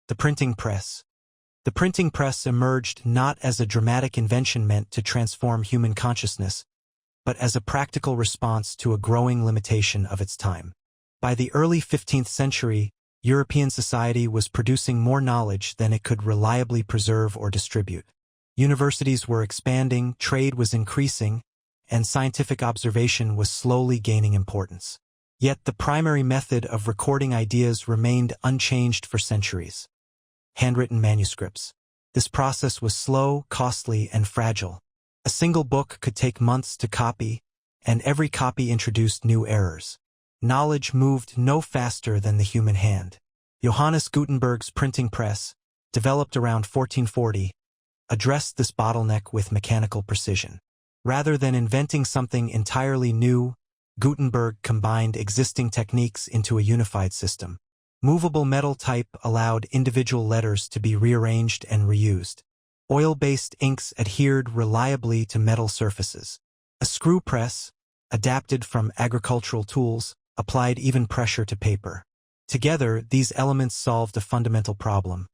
The printing press. The printing press emerged not as a dramatic invention meant to transform human consciousness, but as a practical response to a growing limitation of its time. By the early 15th century, European society was producing more knowledge than it could reliably preserve or distribute. Universities were expanding, trade was increasing, and scientific observation was slowly gaining importance. Yet the primary method of recording ideas remained unchanged for centuries. Handwritten manuscripts. This process was slow, costly, and fragile. A single book could take months to copy, and every copy introduced new errors. Knowledge moved no faster than the human hand. Johannes Gutenberg's printing press, developed around 1440, addressed this bottleneck with mechanical precision. Rather than inventing something entirely new, Gutenberg combined existing techniques into a unified system. Movable metal type allowed individual letters to be rearranged and reused. Oil-based inks adhered reliably to metal surfaces. A screw press, adapted from agricultural tools, applied even pressure to paper. Together, these elements solved a fundamental problem: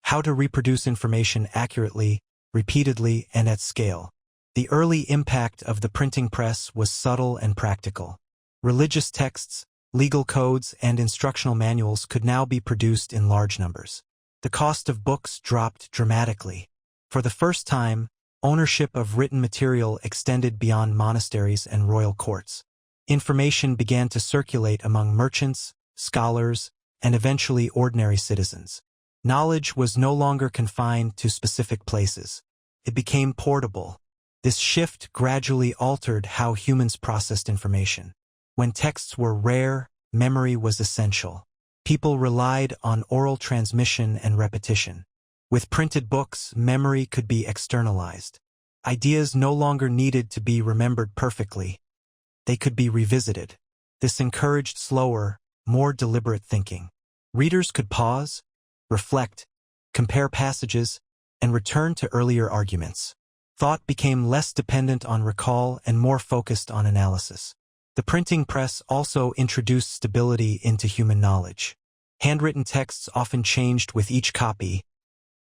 how to reproduce information accurately, repeatedly, and at scale. The early impact of the printing press was subtle and practical. Religious texts, legal codes, and instructional manuals could now be produced in large numbers. The cost of books dropped dramatically. For the first time, ownership of written material extended beyond monasteries and royal courts. Information began to circulate among merchants, scholars, and eventually ordinary citizens. Knowledge was no longer confined to specific places. It became portable. This shift gradually altered how humans processed information. When texts were rare, memory was essential. People relied on oral transmission and repetition. With printed books, memory could be externalized. Ideas no longer needed to be remembered perfectly. They could be revisited. This encouraged slower, more deliberate thinking. Readers could pause, reflect, compare passages, and return to earlier arguments. Thought became less dependent on recall and more focused on analysis. The printing press also introduced stability into human knowledge. Handwritten texts often changed with each copy,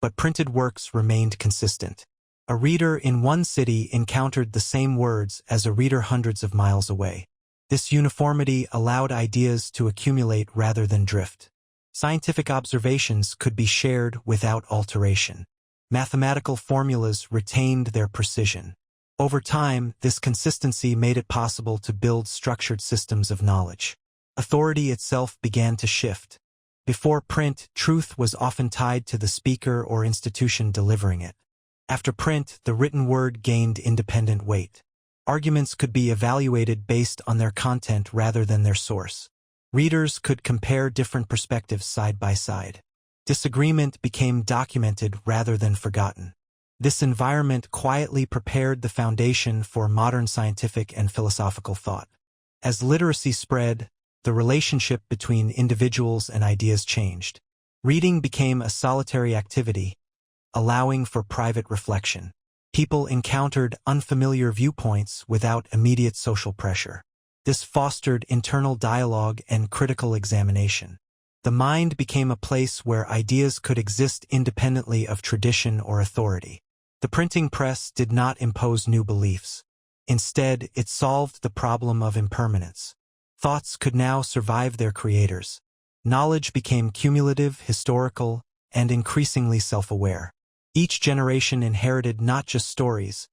but printed works remained consistent. A reader in one city encountered the same words as a reader hundreds of miles away. This uniformity allowed ideas to accumulate rather than drift. Scientific observations could be shared without alteration. Mathematical formulas retained their precision. Over time, this consistency made it possible to build structured systems of knowledge. Authority itself began to shift. Before print, truth was often tied to the speaker or institution delivering it. After print, the written word gained independent weight. Arguments could be evaluated based on their content rather than their source. Readers could compare different perspectives side by side. Disagreement became documented rather than forgotten. This environment quietly prepared the foundation for modern scientific and philosophical thought. As literacy spread, the relationship between individuals and ideas changed. Reading became a solitary activity, allowing for private reflection. People encountered unfamiliar viewpoints without immediate social pressure. This fostered internal dialogue and critical examination. The mind became a place where ideas could exist independently of tradition or authority. The printing press did not impose new beliefs. Instead, it solved the problem of impermanence. Thoughts could now survive their creators. Knowledge became cumulative, historical, and increasingly self-aware. Each generation inherited not just stories,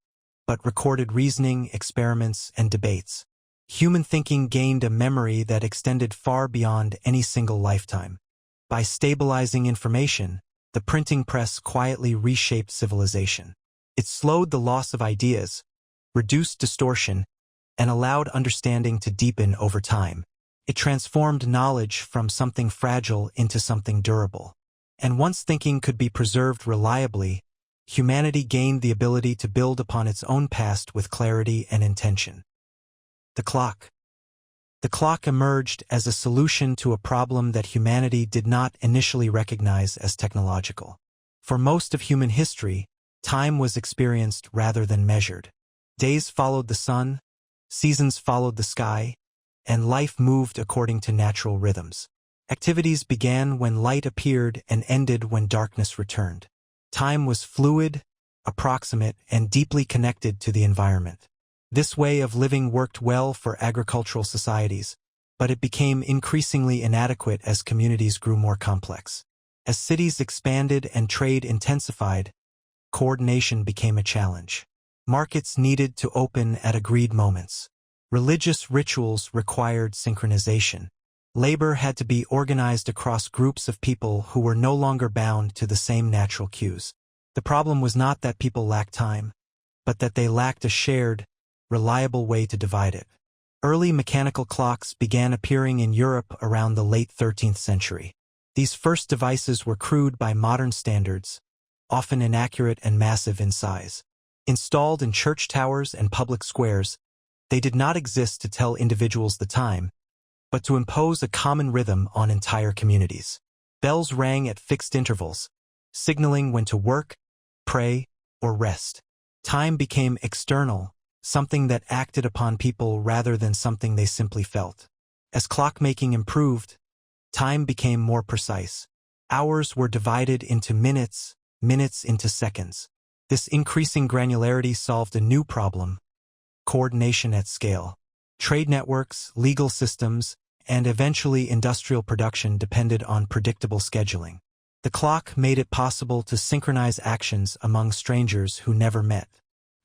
but recorded reasoning, experiments, and debates. Human thinking gained a memory that extended far beyond any single lifetime. By stabilizing information, the printing press quietly reshaped civilization. It slowed the loss of ideas, reduced distortion, and allowed understanding to deepen over time. It transformed knowledge from something fragile into something durable. And once thinking could be preserved reliably, humanity gained the ability to build upon its own past with clarity and intention. The clock. The clock emerged as a solution to a problem that humanity did not initially recognize as technological. For most of human history, time was experienced rather than measured. Days followed the sun, seasons followed the sky, and life moved according to natural rhythms. Activities began when light appeared and ended when darkness returned. Time was fluid, approximate, and deeply connected to the environment. This way of living worked well for agricultural societies, but it became increasingly inadequate as communities grew more complex. As cities expanded and trade intensified, coordination became a challenge. Markets needed to open at agreed moments. Religious rituals required synchronization. Labor had to be organized across groups of people who were no longer bound to the same natural cues. The problem was not that people lacked time, but that they lacked a shared, reliable way to divide it. Early mechanical clocks began appearing in Europe around the late 13th century. These first devices were crude by modern standards, often inaccurate and massive in size. Installed in church towers and public squares, they did not exist to tell individuals the time, but to impose a common rhythm on entire communities. Bells rang at fixed intervals, signaling when to work, pray, or rest. Time became external, something that acted upon people rather than something they simply felt. As clockmaking improved, time became more precise. Hours were divided into minutes, minutes into seconds. This increasing granularity solved a new problem: coordination at scale. Trade networks, legal systems, and eventually industrial production depended on predictable scheduling. The clock made it possible to synchronize actions among strangers who never met.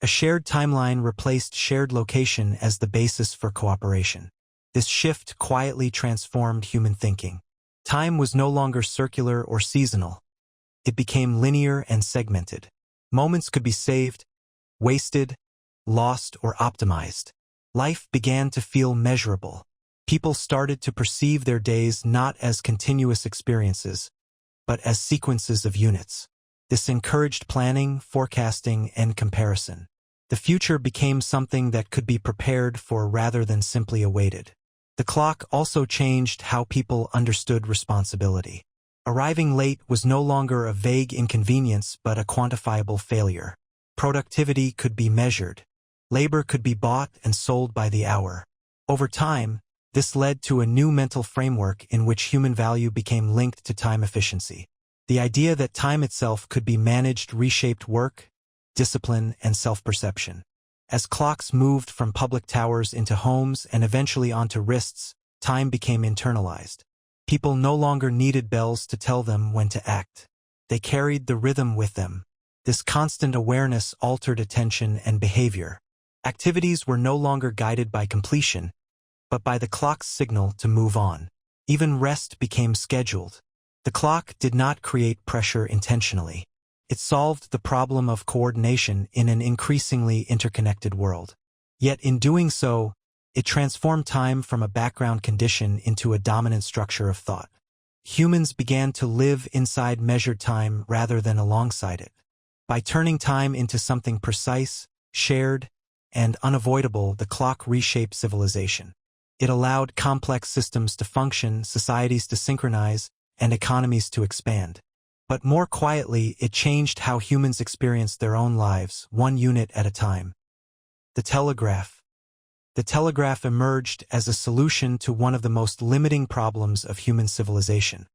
A shared timeline replaced shared location as the basis for cooperation. This shift quietly transformed human thinking. Time was no longer circular or seasonal. It became linear and segmented. Moments could be saved, wasted, lost, or optimized. Life began to feel measurable. People started to perceive their days not as continuous experiences, but as sequences of units. This encouraged planning, forecasting, and comparison. The future became something that could be prepared for rather than simply awaited. The clock also changed how people understood responsibility. Arriving late was no longer a vague inconvenience but a quantifiable failure. Productivity could be measured. Labor could be bought and sold by the hour. Over time, this led to a new mental framework in which human value became linked to time efficiency. The idea that time itself could be managed reshaped work, discipline, and self-perception. As clocks moved from public towers into homes and eventually onto wrists, time became internalized. People no longer needed bells to tell them when to act. They carried the rhythm with them. This constant awareness altered attention and behavior. Activities were no longer guided by completion, but by the clock's signal to move on. Even rest became scheduled. The clock did not create pressure intentionally. It solved the problem of coordination in an increasingly interconnected world. Yet in doing so, it transformed time from a background condition into a dominant structure of thought. Humans began to live inside measured time rather than alongside it. By turning time into something precise, shared, and unavoidable, the clock reshaped civilization. It allowed complex systems to function, societies to synchronize, and economies to expand. But more quietly, it changed how humans experienced their own lives, one unit at a time. The telegraph. The telegraph emerged as a solution to one of the most limiting problems of human civilization: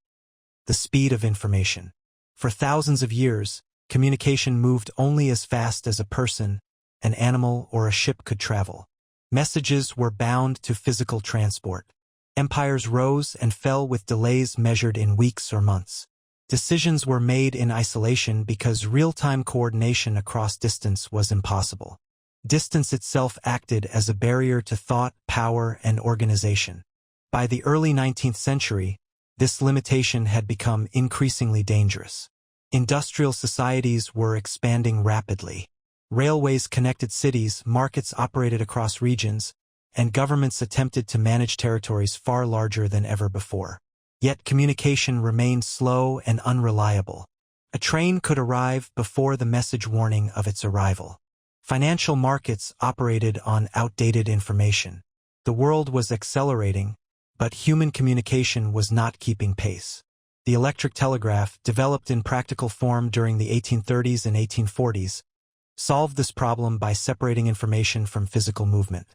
the speed of information. For thousands of years, communication moved only as fast as a person, an animal, or a ship could travel. Messages were bound to physical transport. Empires rose and fell with delays measured in weeks or months. Decisions were made in isolation because real-time coordination across distance was impossible. Distance itself acted as a barrier to thought, power, and organization. By the early 19th century, this limitation had become increasingly dangerous. Industrial societies were expanding rapidly. Railways connected cities, markets operated across regions, and governments attempted to manage territories far larger than ever before. Yet communication remained slow and unreliable. A train could arrive before the message warning of its arrival. Financial markets operated on outdated information. The world was accelerating, but human communication was not keeping pace. The electric telegraph, developed in practical form during the 1830s and 1840s, solved this problem by separating information from physical movement.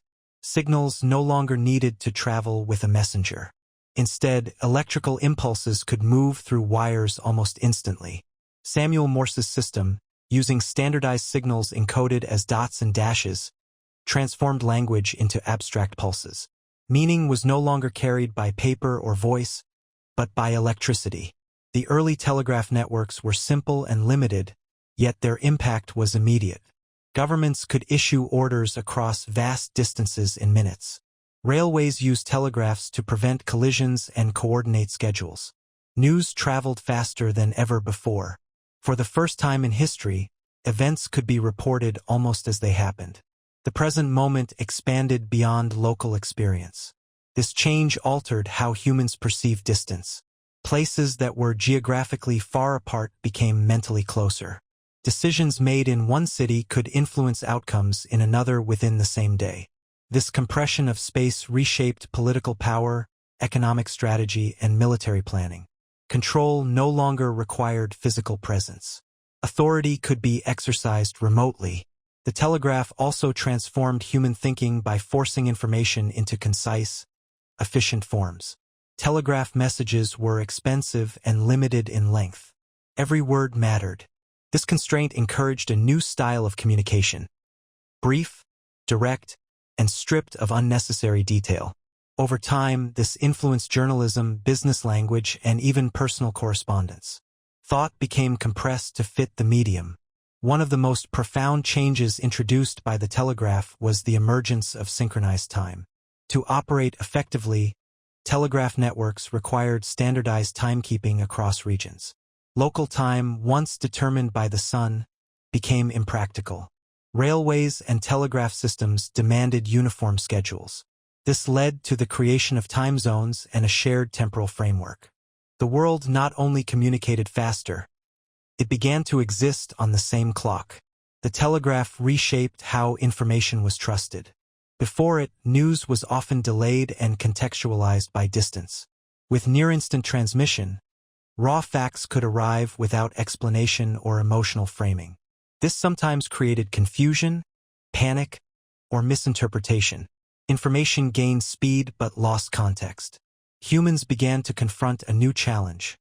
Signals no longer needed to travel with a messenger. Instead, electrical impulses could move through wires almost instantly. Samuel Morse's system, using standardized signals encoded as dots and dashes, transformed language into abstract pulses. Meaning was no longer carried by paper or voice, but by electricity. The early telegraph networks were simple and limited, yet their impact was immediate. Governments could issue orders across vast distances in minutes. Railways used telegraphs to prevent collisions and coordinate schedules. News traveled faster than ever before. For the first time in history, events could be reported almost as they happened. The present moment expanded beyond local experience. This change altered how humans perceive distance. Places that were geographically far apart became mentally closer. Decisions made in one city could influence outcomes in another within the same day. This compression of space reshaped political power, economic strategy, and military planning. Control no longer required physical presence. Authority could be exercised remotely. The telegraph also transformed human thinking by forcing information into concise, efficient forms. Telegraph messages were expensive and limited in length. Every word mattered. This constraint encouraged a new style of communication. Brief, direct, and stripped of unnecessary detail. Over time, this influenced journalism, business language, and even personal correspondence. Thought became compressed to fit the medium. One of the most profound changes introduced by the telegraph was the emergence of synchronized time. To operate effectively, telegraph networks required standardized timekeeping across regions. Local time, once determined by the sun, became impractical. Railways and telegraph systems demanded uniform schedules. This led to the creation of time zones and a shared temporal framework. The world not only communicated faster, it began to exist on the same clock. The telegraph reshaped how information was trusted. Before it, news was often delayed and contextualized by distance. With near-instant transmission, raw facts could arrive without explanation or emotional framing. This sometimes created confusion, panic, or misinterpretation. Information gained speed but lost context. Humans began to confront a new challenge.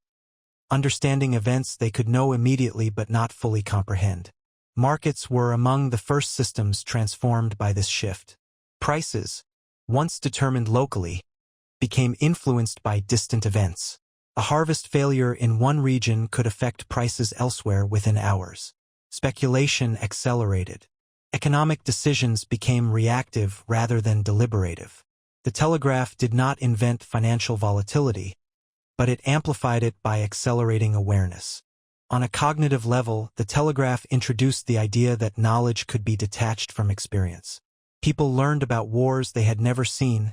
Understanding events they could know immediately but not fully comprehend. Markets were among the first systems transformed by this shift. Prices, once determined locally, became influenced by distant events. A harvest failure in one region could affect prices elsewhere within hours. Speculation accelerated. Economic decisions became reactive rather than deliberative. The telegraph did not invent financial volatility, but it amplified it by accelerating awareness. On a cognitive level, the telegraph introduced the idea that knowledge could be detached from experience. People learned about wars they had never seen,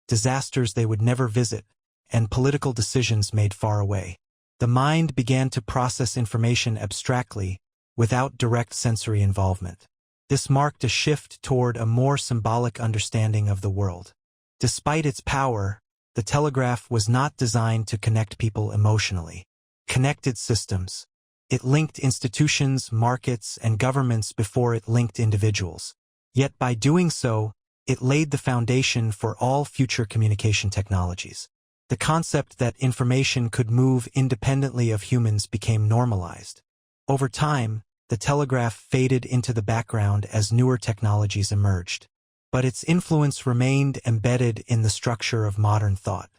disasters they would never visit, and political decisions made far away. The mind began to process information abstractly, without direct sensory involvement. This marked a shift toward a more symbolic understanding of the world. Despite its power, the telegraph was not designed to connect people emotionally. Connected systems. It linked institutions, markets, and governments before it linked individuals. Yet by doing so, it laid the foundation for all future communication technologies. The concept that information could move independently of humans became normalized. Over time, the telegraph faded into the background as newer technologies emerged. But its influence remained embedded in the structure of modern thought.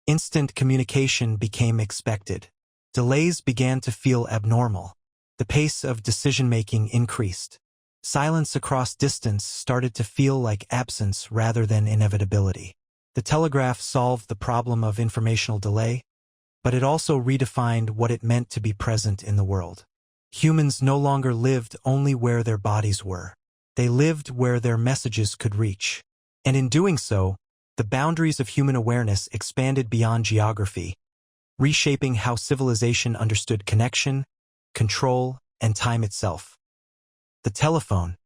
Instant communication became expected. Delays began to feel abnormal. The pace of decision-making increased. Silence across distance started to feel like absence rather than inevitability. The telegraph solved the problem of informational delay, but it also redefined what it meant to be present in the world. Humans no longer lived only where their bodies were. They lived where their messages could reach. And in doing so, the boundaries of human awareness expanded beyond geography, reshaping how civilization understood connection, control, and time itself. The telephone.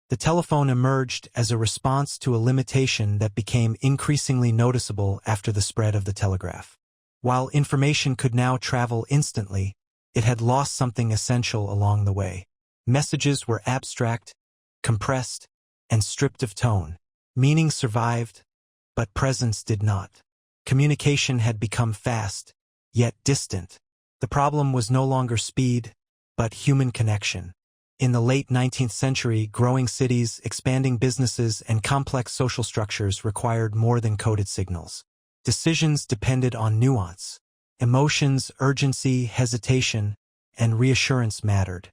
The telephone emerged as a response to a limitation that became increasingly noticeable after the spread of the telegraph. While information could now travel instantly, it had lost something essential along the way. Messages were abstract, compressed, and stripped of tone. Meaning survived, but presence did not. Communication had become fast, yet distant. The problem was no longer speed, but human connection. In the late 19th century, growing cities, expanding businesses, and complex social structures required more than coded signals. Decisions depended on nuance. Emotions, urgency, hesitation, and reassurance mattered.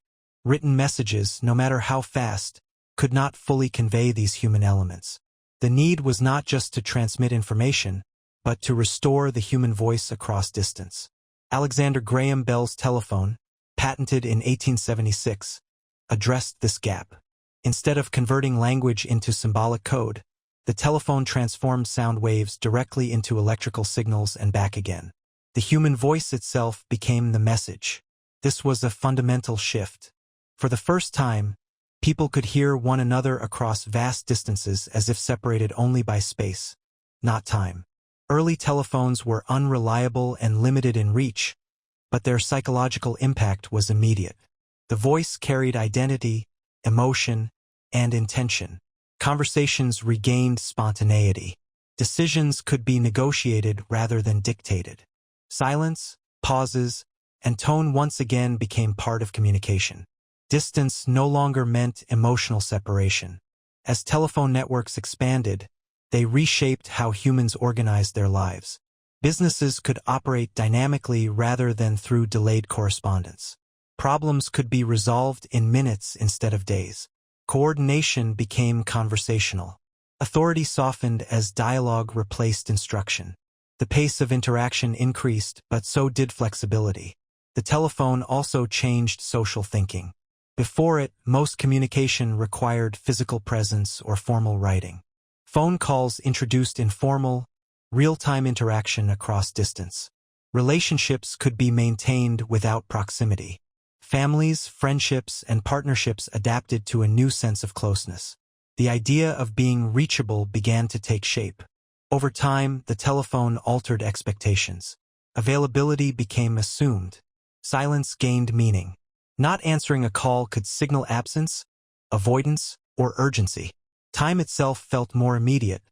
Written messages, no matter how fast, could not fully convey these human elements. The need was not just to transmit information, but to restore the human voice across distance. Alexander Graham Bell's telephone, patented in 1876, addressed this gap. Instead of converting language into symbolic code, the telephone transformed sound waves directly into electrical signals and back again. The human voice itself became the message. This was a fundamental shift. For the first time, people could hear one another across vast distances as if separated only by space, not time. Early telephones were unreliable and limited in reach, but their psychological impact was immediate. The voice carried identity, emotion, and intention. Conversations regained spontaneity. Decisions could be negotiated rather than dictated. Silence, pauses, and tone once again became part of communication. Distance no longer meant emotional separation. As telephone networks expanded, they reshaped how humans organized their lives. Businesses could operate dynamically rather than through delayed correspondence. Problems could be resolved in minutes instead of days. Coordination became conversational. Authority softened as dialogue replaced instruction. The pace of interaction increased, but so did flexibility. The telephone also changed social thinking. Before it, most communication required physical presence or formal writing. Phone calls introduced informal, real-time interaction across distance. Relationships could be maintained without proximity. Families, friendships, and partnerships adapted to a new sense of closeness. The idea of being reachable began to take shape. Over time, the telephone altered expectations. Availability became assumed. Silence gained meaning. Not answering a call could signal absence, avoidance, or urgency. Time itself felt more immediate,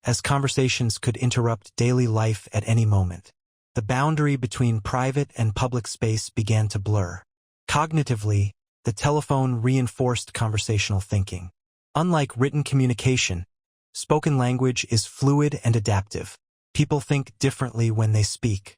as conversations could interrupt daily life at any moment. The boundary between private and public space began to blur. Cognitively, the telephone reinforced conversational thinking. Unlike written communication, spoken language is fluid and adaptive. People think differently when they speak.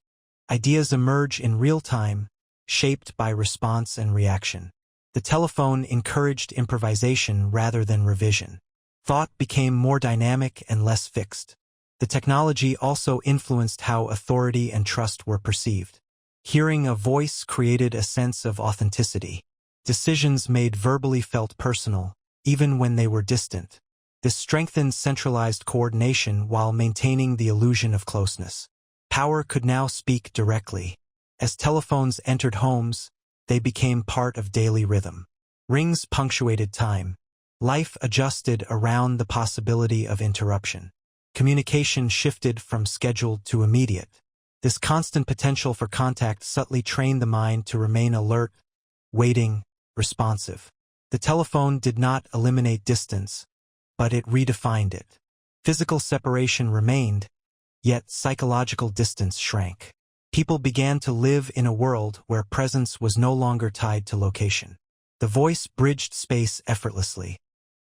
Ideas emerge in real time, shaped by response and reaction. The telephone encouraged improvisation rather than revision. Thought became more dynamic and less fixed. The technology also influenced how authority and trust were perceived. Hearing a voice created a sense of authenticity. Decisions made verbally felt personal, even when they were distant. This strengthened centralized coordination while maintaining the illusion of closeness. Power could now speak directly. As telephones entered homes, they became part of daily rhythm. Rings punctuated time. Life adjusted around the possibility of interruption. Communication shifted from scheduled to immediate. This constant potential for contact subtly trained the mind to remain alert, waiting, responsive. The telephone did not eliminate distance, but it redefined it. Physical separation remained, yet psychological distance shrank. People began to live in a world where presence was no longer tied to location. The voice bridged space effortlessly.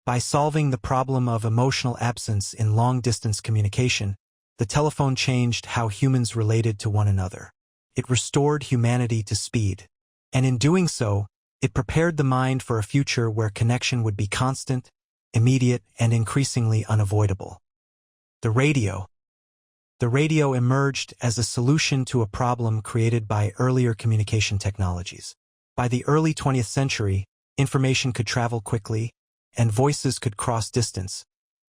By solving the problem of emotional absence in long-distance communication, the telephone changed how humans related to one another. It restored humanity to speed. And in doing so, it prepared the mind for a future where connection would be constant, immediate, and increasingly unavoidable. The radio. The radio emerged as a solution to a problem created by earlier communication technologies. By the early 20th century, information could travel quickly, and voices could cross distance,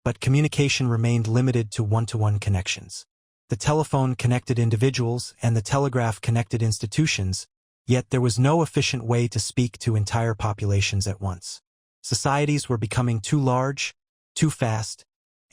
but communication remained limited to one-to-one connections. The telephone connected individuals and the telegraph connected institutions, yet there was no efficient way to speak to entire populations at once. Societies were becoming too large, too fast,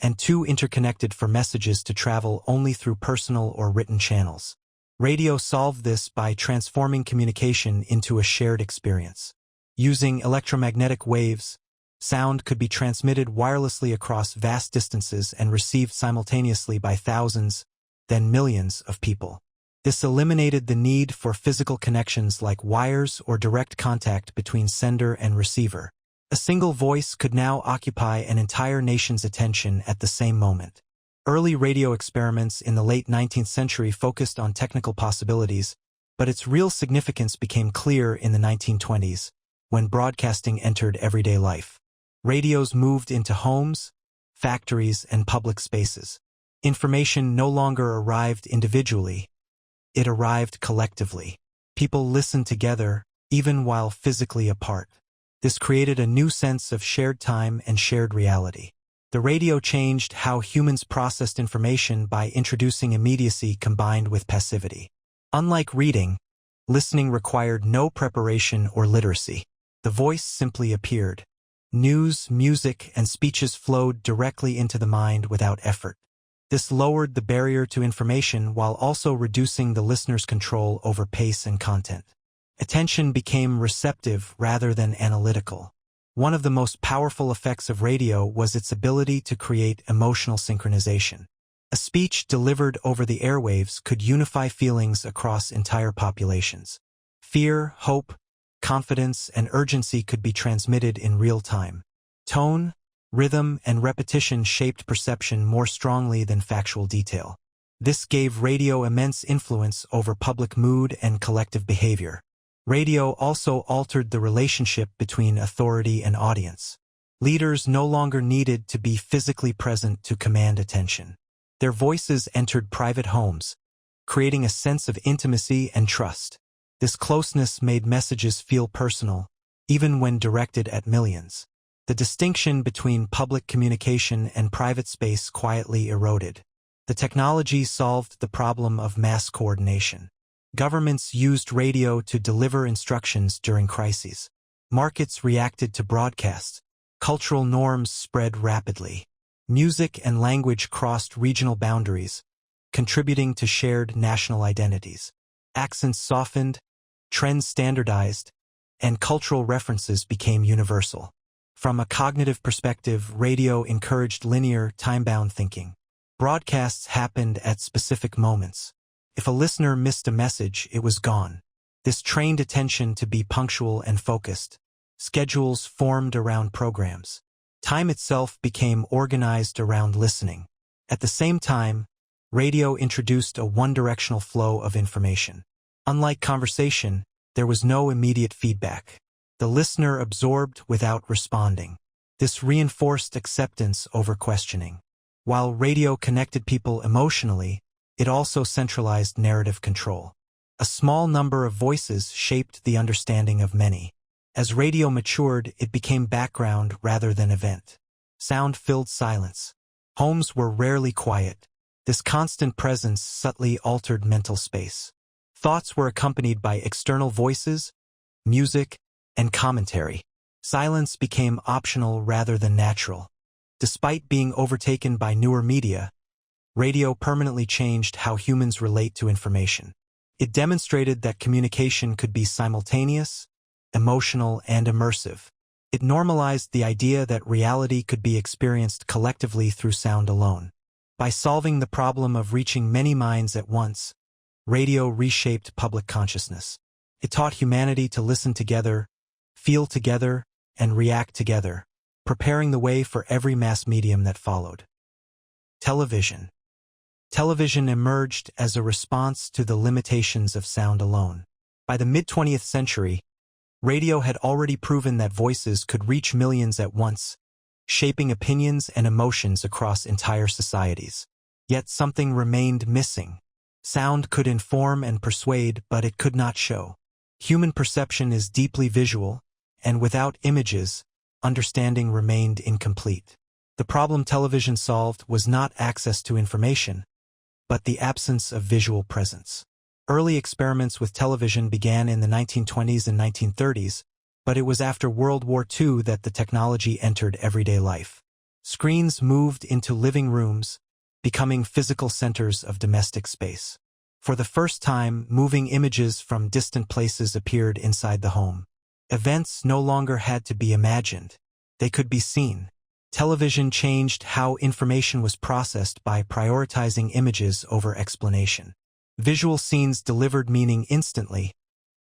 and too interconnected for messages to travel only through personal or written channels. Radio solved this by transforming communication into a shared experience. Using electromagnetic waves, sound could be transmitted wirelessly across vast distances and received simultaneously by thousands, then millions of people. This eliminated the need for physical connections like wires or direct contact between sender and receiver. A single voice could now occupy an entire nation's attention at the same moment. Early radio experiments in the late 19th century focused on technical possibilities, but its real significance became clear in the 1920s, when broadcasting entered everyday life. Radios moved into homes, factories, and public spaces. Information no longer arrived individually. It arrived collectively. People listened together, even while physically apart. This created a new sense of shared time and shared reality. The radio changed how humans processed information by introducing immediacy combined with passivity. Unlike reading, listening required no preparation or literacy. The voice simply appeared. News, music, and speeches flowed directly into the mind without effort. This lowered the barrier to information while also reducing the listener's control over pace and content. Attention became receptive rather than analytical. One of the most powerful effects of radio was its ability to create emotional synchronization. A speech delivered over the airwaves could unify feelings across entire populations. Fear, hope, confidence, and urgency could be transmitted in real time. Tone, rhythm, and repetition shaped perception more strongly than factual detail. This gave radio immense influence over public mood and collective behavior. Radio also altered the relationship between authority and audience. Leaders no longer needed to be physically present to command attention. Their voices entered private homes, creating a sense of intimacy and trust. This closeness made messages feel personal, even when directed at millions. The distinction between public communication and private space quietly eroded. The technology solved the problem of mass coordination. Governments used radio to deliver instructions during crises. Markets reacted to broadcasts. Cultural norms spread rapidly. Music and language crossed regional boundaries, contributing to shared national identities. Accents softened, trends standardized, and cultural references became universal. From a cognitive perspective, radio encouraged linear, time-bound thinking. Broadcasts happened at specific moments. If a listener missed a message, it was gone. This trained attention to be punctual and focused. Schedules formed around programs. Time itself became organized around listening. At the same time, radio introduced a one-directional flow of information. Unlike conversation, there was no immediate feedback. The listener absorbed without responding. This reinforced acceptance over questioning. While radio connected people emotionally, it also centralized narrative control. A small number of voices shaped the understanding of many. As radio matured, it became background rather than event. Sound filled silence. Homes were rarely quiet. This constant presence subtly altered mental space. Thoughts were accompanied by external voices, music, and commentary. Silence became optional rather than natural. Despite being overtaken by newer media, radio permanently changed how humans relate to information. It demonstrated that communication could be simultaneous, emotional, and immersive. It normalized the idea that reality could be experienced collectively through sound alone. By solving the problem of reaching many minds at once, radio reshaped public consciousness. It taught humanity to listen together, feel together, and react together, preparing the way for every mass medium that followed. Television. Television emerged as a response to the limitations of sound alone. By the mid-20th century, radio had already proven that voices could reach millions at once, shaping opinions and emotions across entire societies. Yet something remained missing. Sound could inform and persuade, but it could not show. Human perception is deeply visual, and without images, understanding remained incomplete. The problem television solved was not access to information, but the absence of visual presence. Early experiments with television began in the 1920s and 1930s, but it was after World War II that the technology entered everyday life. Screens moved into living rooms, becoming physical centers of domestic space. For the first time, moving images from distant places appeared inside the home. Events no longer had to be imagined. They could be seen. Television changed how information was processed by prioritizing images over explanation. Visual scenes delivered meaning instantly,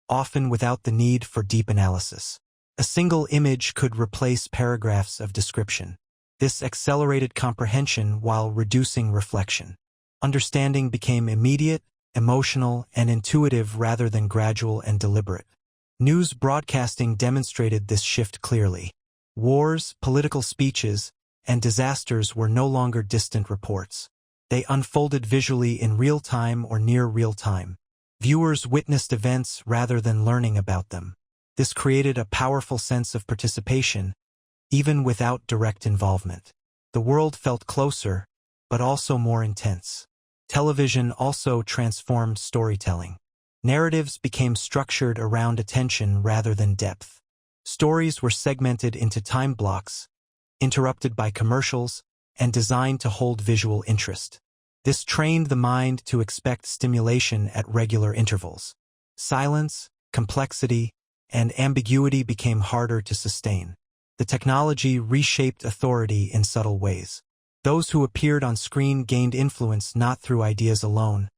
often without the need for deep analysis. A single image could replace paragraphs of description. This accelerated comprehension while reducing reflection. Understanding became immediate, emotional, and intuitive rather than gradual and deliberate. News broadcasting demonstrated this shift clearly. Wars, political speeches, and disasters were no longer distant reports. They unfolded visually in real time or near real time. Viewers witnessed events rather than learning about them. This created a powerful sense of participation, even without direct involvement. The world felt closer, but also more intense. Television also transformed storytelling. Narratives became structured around attention rather than depth. Stories were segmented into time blocks, interrupted by commercials, and designed to hold visual interest. This trained the mind to expect stimulation at regular intervals. Silence, complexity, and ambiguity became harder to sustain. The technology reshaped authority in subtle ways. Those who appeared on screen gained influence not through ideas alone,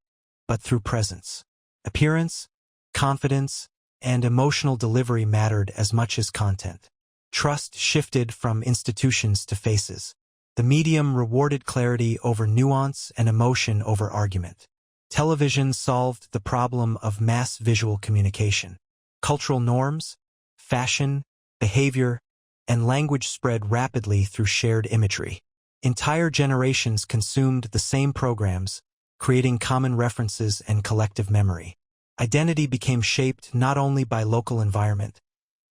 but through presence. Appearance, confidence, and emotional delivery mattered as much as content. Trust shifted from institutions to faces. The medium rewarded clarity over nuance and emotion over argument. Television solved the problem of mass visual communication. Cultural norms, fashion, behavior, and language spread rapidly through shared imagery. Entire generations consumed the same programs, creating common references and collective memory. Identity became shaped not only by local environment,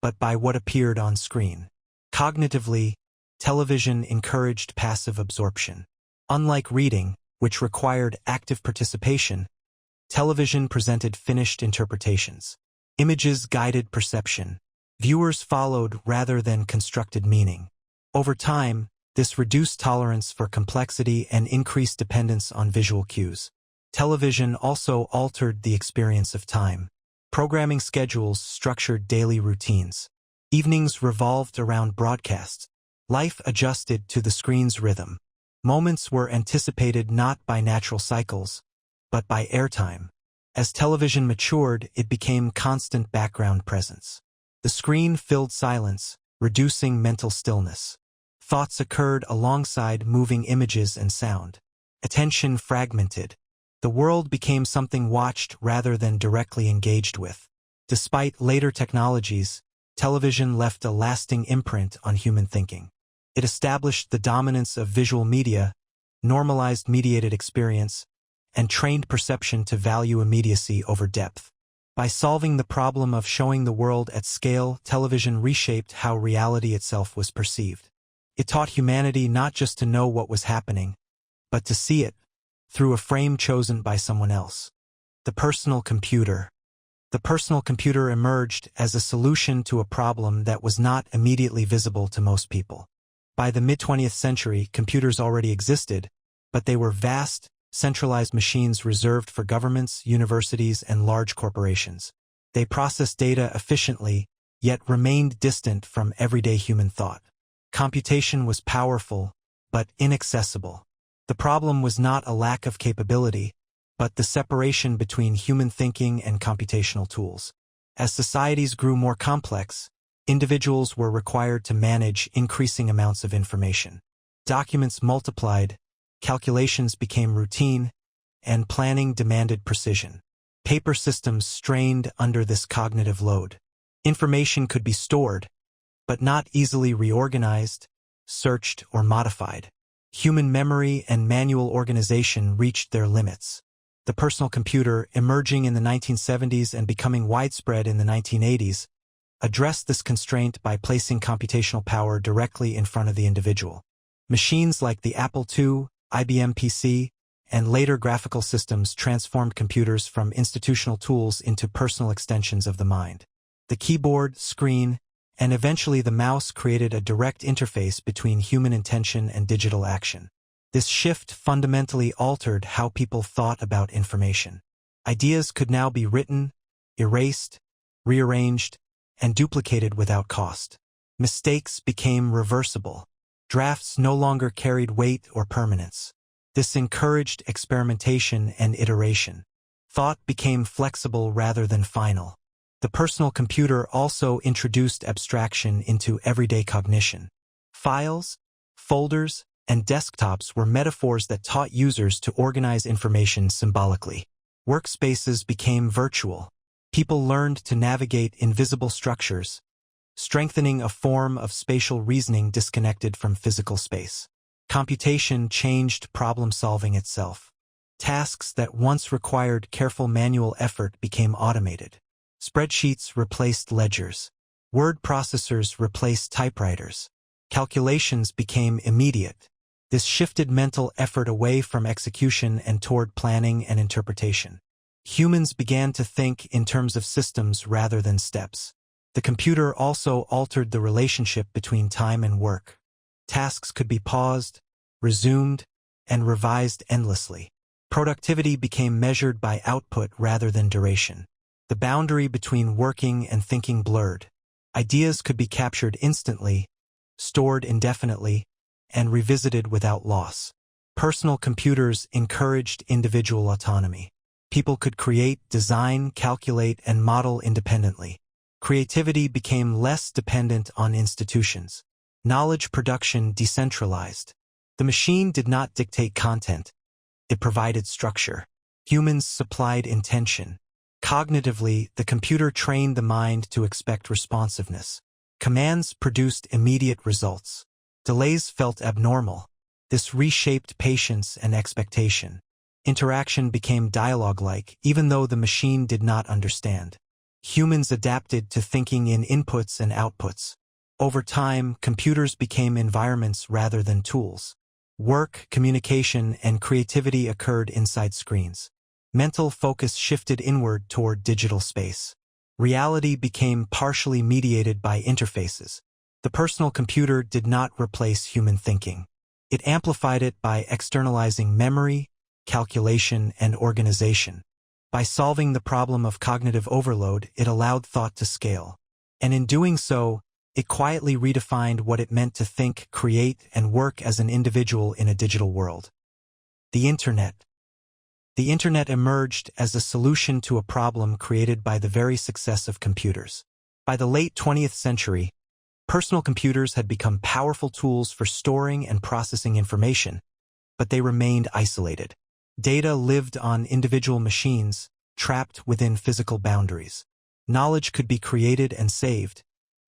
but by what appeared on screen. Cognitively, television encouraged passive absorption. Unlike reading, which required active participation, television presented finished interpretations. Images guided perception. Viewers followed rather than constructed meaning. Over time, this reduced tolerance for complexity and increased dependence on visual cues. Television also altered the experience of time. Programming schedules structured daily routines. Evenings revolved around broadcasts. Life adjusted to the screen's rhythm. Moments were anticipated not by natural cycles, but by airtime. As television matured, it became constant background presence. The screen filled silence, reducing mental stillness. Thoughts occurred alongside moving images and sound. Attention fragmented. The world became something watched rather than directly engaged with. Despite later technologies, television left a lasting imprint on human thinking. It established the dominance of visual media, normalized mediated experience, and trained perception to value immediacy over depth. By solving the problem of showing the world at scale, television reshaped how reality itself was perceived. It taught humanity not just to know what was happening, but to see it through a frame chosen by someone else. The personal computer. The personal computer emerged as a solution to a problem that was not immediately visible to most people. By the mid-20th century, computers already existed, but they were vast, centralized machines reserved for governments, universities, and large corporations. They processed data efficiently, yet remained distant from everyday human thought. Computation was powerful, but inaccessible. The problem was not a lack of capability, but the separation between human thinking and computational tools. As societies grew more complex, individuals were required to manage increasing amounts of information. Documents multiplied, calculations became routine, and planning demanded precision. Paper systems strained under this cognitive load. Information could be stored, but not easily reorganized, searched, or modified. Human memory and manual organization reached their limits. The personal computer, emerging in the 1970s and becoming widespread in the 1980s, addressed this constraint by placing computational power directly in front of the individual. Machines like the Apple II, IBM PC, and later graphical systems transformed computers from institutional tools into personal extensions of the mind. The keyboard, screen, and eventually the mouse created a direct interface between human intention and digital action. This shift fundamentally altered how people thought about information. Ideas could now be written, erased, rearranged, and duplicated without cost. Mistakes became reversible. Drafts no longer carried weight or permanence. This encouraged experimentation and iteration. Thought became flexible rather than final. The personal computer also introduced abstraction into everyday cognition. Files, folders, and desktops were metaphors that taught users to organize information symbolically. Workspaces became virtual. People learned to navigate invisible structures, strengthening a form of spatial reasoning disconnected from physical space. Computation changed problem-solving itself. Tasks that once required careful manual effort became automated. Spreadsheets replaced ledgers. Word processors replaced typewriters. Calculations became immediate. This shifted mental effort away from execution and toward planning and interpretation. Humans began to think in terms of systems rather than steps. The computer also altered the relationship between time and work. Tasks could be paused, resumed, and revised endlessly. Productivity became measured by output rather than duration. The boundary between working and thinking blurred. Ideas could be captured instantly, stored indefinitely, and revisited without loss. Personal computers encouraged individual autonomy. People could create, design, calculate, and model independently. Creativity became less dependent on institutions. Knowledge production decentralized. The machine did not dictate content. It provided structure. Humans supplied intention. Cognitively, the computer trained the mind to expect responsiveness. Commands produced immediate results. Delays felt abnormal. This reshaped patience and expectation. Interaction became dialogue-like, even though the machine did not understand. Humans adapted to thinking in inputs and outputs. Over time, computers became environments rather than tools. Work, communication, and creativity occurred inside screens. Mental focus shifted inward toward digital space. Reality became partially mediated by interfaces. The personal computer did not replace human thinking. It amplified it by externalizing memory, calculation, and organization. By solving the problem of cognitive overload, it allowed thought to scale. And in doing so, it quietly redefined what it meant to think, create, and work as an individual in a digital world. The Internet. The Internet emerged as a solution to a problem created by the very success of computers. By the late 20th century, personal computers had become powerful tools for storing and processing information, but they remained isolated. Data lived on individual machines, trapped within physical boundaries. Knowledge could be created and saved,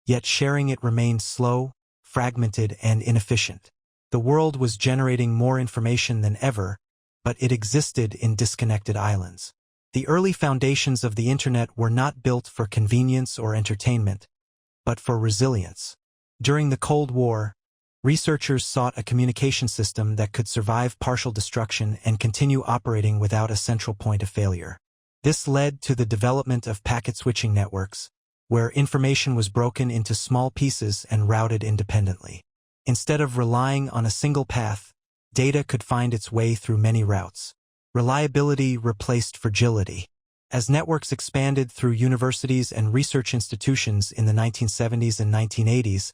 yet sharing it remained slow, fragmented, and inefficient. The world was generating more information than ever, but it existed in disconnected islands. The early foundations of the Internet were not built for convenience or entertainment, but for resilience. During the Cold War, researchers sought a communication system that could survive partial destruction and continue operating without a central point of failure. This led to the development of packet switching networks, where information was broken into small pieces and routed independently. Instead of relying on a single path, data could find its way through many routes. Reliability replaced fragility. As networks expanded through universities and research institutions in the 1970s and 1980s,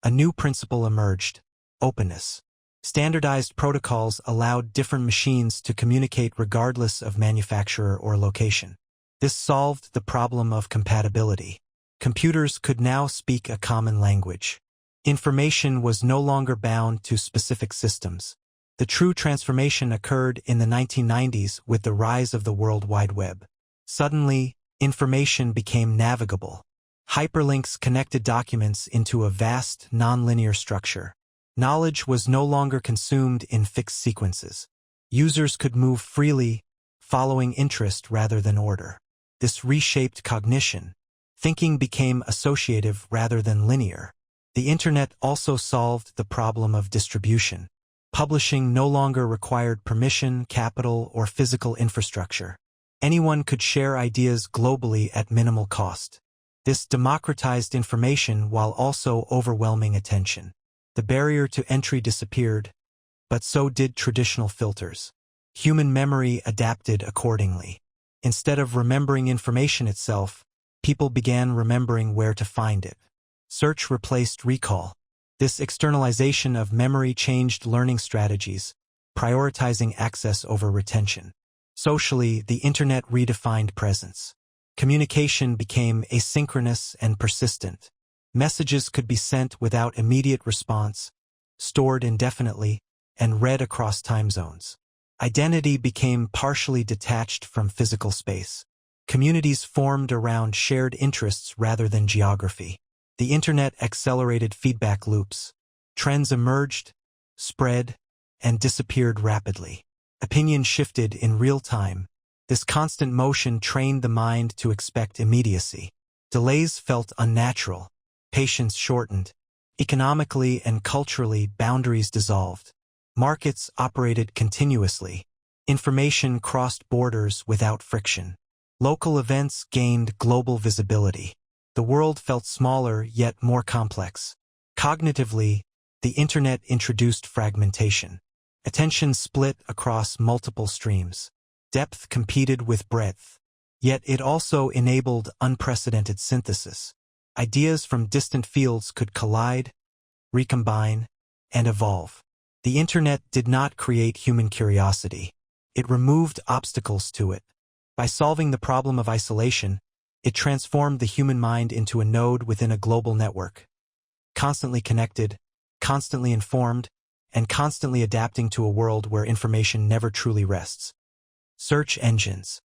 a new principle emerged: openness. Standardized protocols allowed different machines to communicate regardless of manufacturer or location. This solved the problem of compatibility. Computers could now speak a common language. Information was no longer bound to specific systems. The true transformation occurred in the 1990s with the rise of the World Wide Web. Suddenly, information became navigable. Hyperlinks connected documents into a vast, nonlinear structure. Knowledge was no longer consumed in fixed sequences. Users could move freely, following interest rather than order. This reshaped cognition. Thinking became associative rather than linear. The Internet also solved the problem of distribution. Publishing no longer required permission, capital, or physical infrastructure. Anyone could share ideas globally at minimal cost. This democratized information while also overwhelming attention. The barrier to entry disappeared, but so did traditional filters. Human memory adapted accordingly. Instead of remembering information itself, people began remembering where to find it. Search replaced recall. This externalization of memory changed learning strategies, prioritizing access over retention. Socially, the internet redefined presence. Communication became asynchronous and persistent. Messages could be sent without immediate response, stored indefinitely, and read across time zones. Identity became partially detached from physical space. Communities formed around shared interests rather than geography. The internet accelerated feedback loops. Trends emerged, spread, and disappeared rapidly. Opinion shifted in real time. This constant motion trained the mind to expect immediacy. Delays felt unnatural. Patience shortened. Economically and culturally, boundaries dissolved. Markets operated continuously. Information crossed borders without friction. Local events gained global visibility. The world felt smaller yet more complex. Cognitively, the internet introduced fragmentation. Attention split across multiple streams. Depth competed with breadth. Yet it also enabled unprecedented synthesis. Ideas from distant fields could collide, recombine, and evolve. The internet did not create human curiosity. It removed obstacles to it. By solving the problem of isolation, it transformed the human mind into a node within a global network. Constantly connected, constantly informed, and constantly adapting to a world where information never truly rests. Search engines.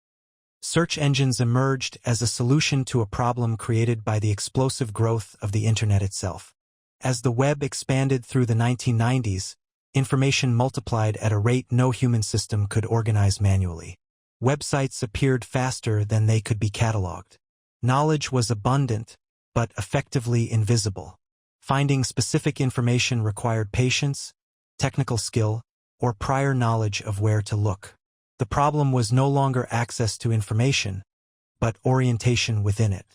Search engines emerged as a solution to a problem created by the explosive growth of the internet itself. As the web expanded through the 1990s, information multiplied at a rate no human system could organize manually. Websites appeared faster than they could be cataloged. Knowledge was abundant, but effectively invisible. Finding specific information required patience, technical skill, or prior knowledge of where to look. The problem was no longer access to information, but orientation within it.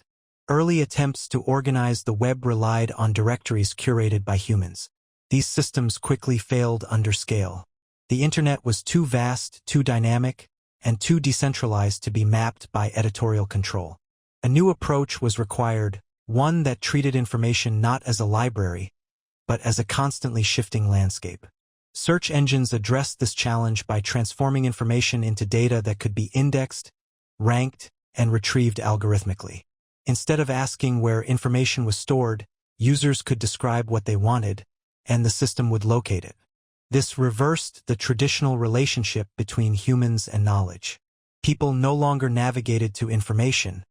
Early attempts to organize the web relied on directories curated by humans. These systems quickly failed under scale. The internet was too vast, too dynamic, and too decentralized to be mapped by editorial control. A new approach was required, one that treated information not as a library, but as a constantly shifting landscape. Search engines addressed this challenge by transforming information into data that could be indexed, ranked, and retrieved algorithmically. Instead of asking where information was stored, users could describe what they wanted, and the system would locate it. This reversed the traditional relationship between humans and knowledge. People no longer navigated to information.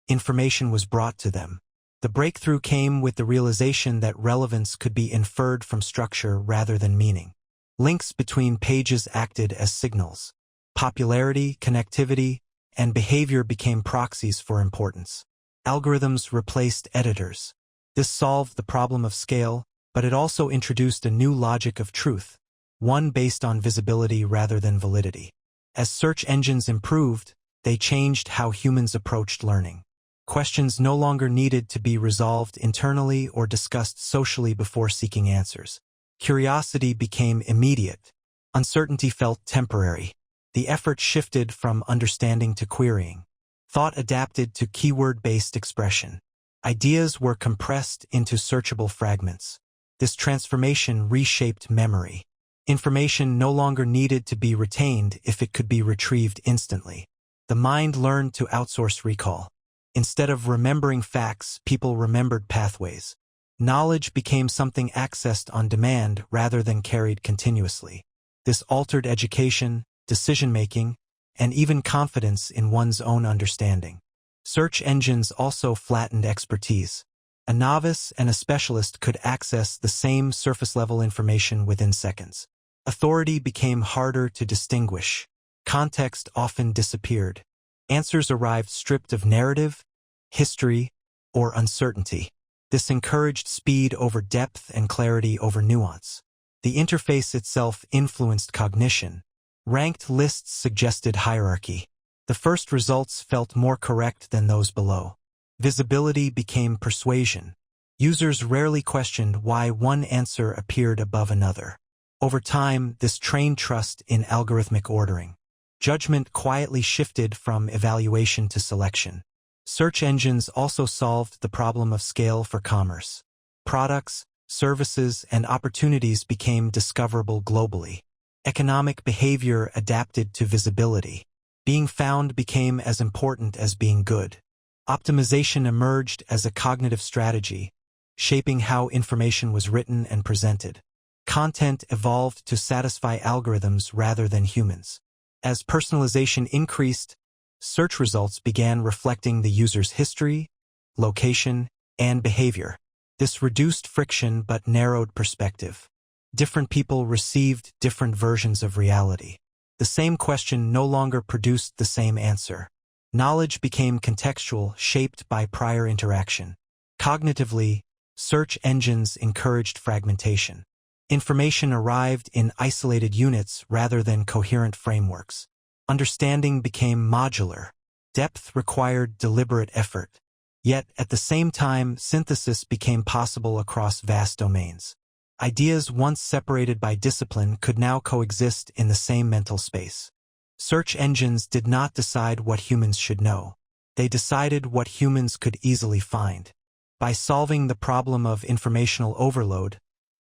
Information was brought to them. The breakthrough came with the realization that relevance could be inferred from structure rather than meaning. Links between pages acted as signals. Popularity, connectivity, and behavior became proxies for importance. Algorithms replaced editors. This solved the problem of scale, but it also introduced a new logic of truth, one based on visibility rather than validity. As search engines improved, they changed how humans approached learning. Questions no longer needed to be resolved internally or discussed socially before seeking answers. Curiosity became immediate. Uncertainty felt temporary. The effort shifted from understanding to querying. Thought adapted to keyword-based expression. Ideas were compressed into searchable fragments. This transformation reshaped memory. Information no longer needed to be retained if it could be retrieved instantly. The mind learned to outsource recall. Instead of remembering facts, people remembered pathways. Knowledge became something accessed on demand rather than carried continuously. This altered education, decision-making, and even confidence in one's own understanding. Search engines also flattened expertise. A novice and a specialist could access the same surface-level information within seconds. Authority became harder to distinguish. Context often disappeared. Answers arrived stripped of narrative, history, or uncertainty. This encouraged speed over depth and clarity over nuance. The interface itself influenced cognition. Ranked lists suggested hierarchy. The first results felt more correct than those below. Visibility became persuasion. Users rarely questioned why one answer appeared above another. Over time, this trained trust in algorithmic ordering. Judgment quietly shifted from evaluation to selection. Search engines also solved the problem of scale for commerce. Products, services, and opportunities became discoverable globally. Economic behavior adapted to visibility. Being found became as important as being good. Optimization emerged as a cognitive strategy, shaping how information was written and presented. Content evolved to satisfy algorithms rather than humans. As personalization increased, search results began reflecting the user's history, location, and behavior. This reduced friction but narrowed perspective. Different people received different versions of reality. The same question no longer produced the same answer. Knowledge became contextual, shaped by prior interaction. Cognitively, search engines encouraged fragmentation. Information arrived in isolated units rather than coherent frameworks. Understanding became modular. Depth required deliberate effort. Yet, at the same time, synthesis became possible across vast domains. Ideas once separated by discipline could now coexist in the same mental space. Search engines did not decide what humans should know. They decided what humans could easily find. By solving the problem of informational overload,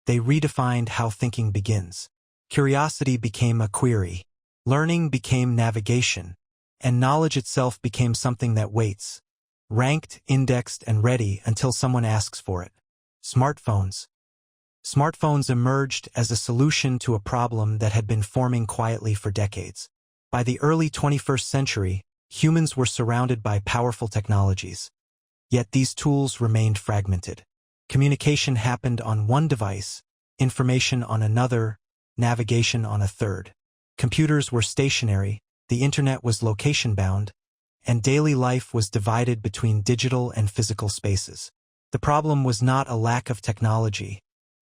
they redefined how thinking begins. Curiosity became a query. Learning became navigation. And knowledge itself became something that waits, ranked, indexed, and ready until someone asks for it. Smartphones. Smartphones emerged as a solution to a problem that had been forming quietly for decades. By the early 21st century, humans were surrounded by powerful technologies. Yet these tools remained fragmented. Communication happened on one device, information on another, navigation on a third. Computers were stationary, the internet was location-bound, and daily life was divided between digital and physical spaces. The problem was not a lack of technology,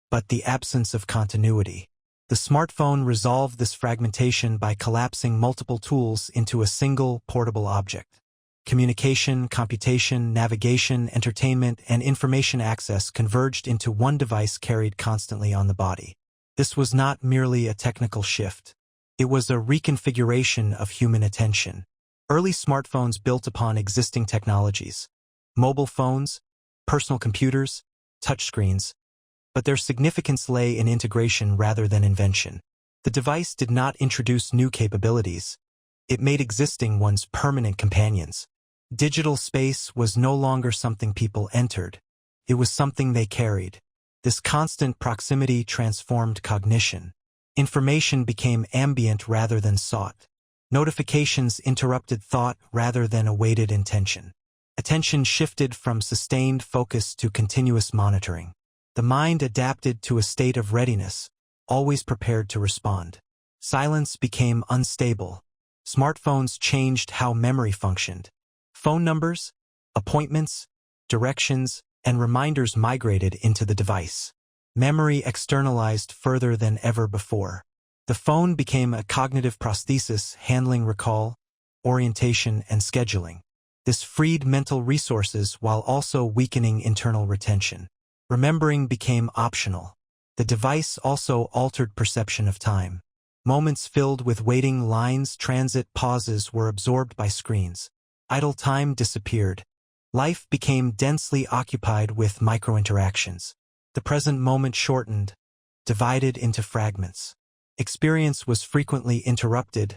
but the absence of continuity. The smartphone resolved this fragmentation by collapsing multiple tools into a single, portable object. Communication, computation, navigation, entertainment, and information access converged into one device carried constantly on the body. This was not merely a technical shift. It was a reconfiguration of human attention. Early smartphones built upon existing technologies. Mobile phones, personal computers, touchscreens. But their significance lay in integration rather than invention. The device did not introduce new capabilities. It made existing ones permanent companions. Digital space was no longer something people entered. It was something they carried. This constant proximity transformed cognition. Information became ambient rather than sought. Notifications interrupted thought rather than awaited intention. Attention shifted from sustained focus to continuous monitoring. The mind adapted to a state of readiness, always prepared to respond. Silence became unstable. Smartphones changed how memory functioned. Phone numbers, appointments, directions, and reminders migrated into the device. Memory externalized further than ever before. The phone became a cognitive prosthesis handling recall, orientation, and scheduling. This freed mental resources while also weakening internal retention. Remembering became optional. The device also altered perception of time. Moments filled with waiting lines, transit, pauses were absorbed by screens. Idle time disappeared. Life became densely occupied with micro-interactions. The present moment shortened, divided into fragments. Experience was frequently interrupted,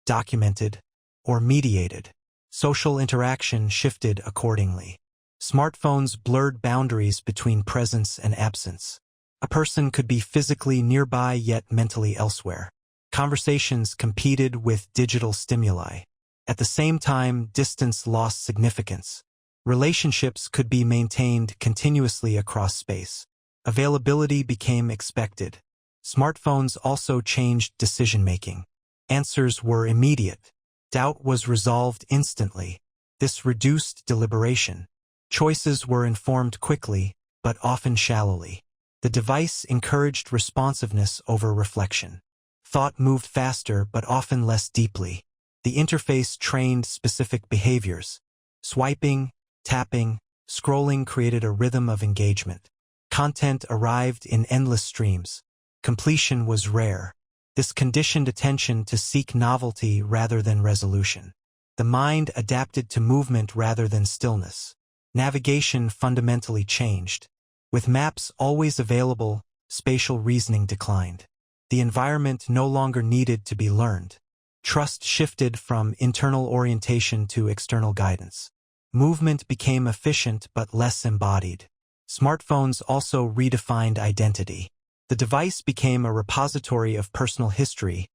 documented, or mediated. Social interaction shifted accordingly. Smartphones blurred boundaries between presence and absence. A person could be physically nearby yet mentally elsewhere. Conversations competed with digital stimuli. At the same time, distance lost significance. Relationships could be maintained continuously across space. Availability became expected. Smartphones also changed decision-making. Answers were immediate. Doubt was resolved instantly. This reduced deliberation. Choices were informed quickly, but often shallowly. The device encouraged responsiveness over reflection. Thought moved faster but often less deeply. The interface trained specific behaviors. Swiping, tapping, scrolling created a rhythm of engagement. Content arrived in endless streams. Completion was rare. This conditioned attention to seek novelty rather than resolution. The mind adapted to movement rather than stillness. Navigation fundamentally changed. With maps always available, spatial reasoning declined. The environment no longer needed to be learned. Trust shifted from internal orientation to external guidance. Movement became efficient but less embodied. Smartphones also redefined identity. The device became a repository of personal history,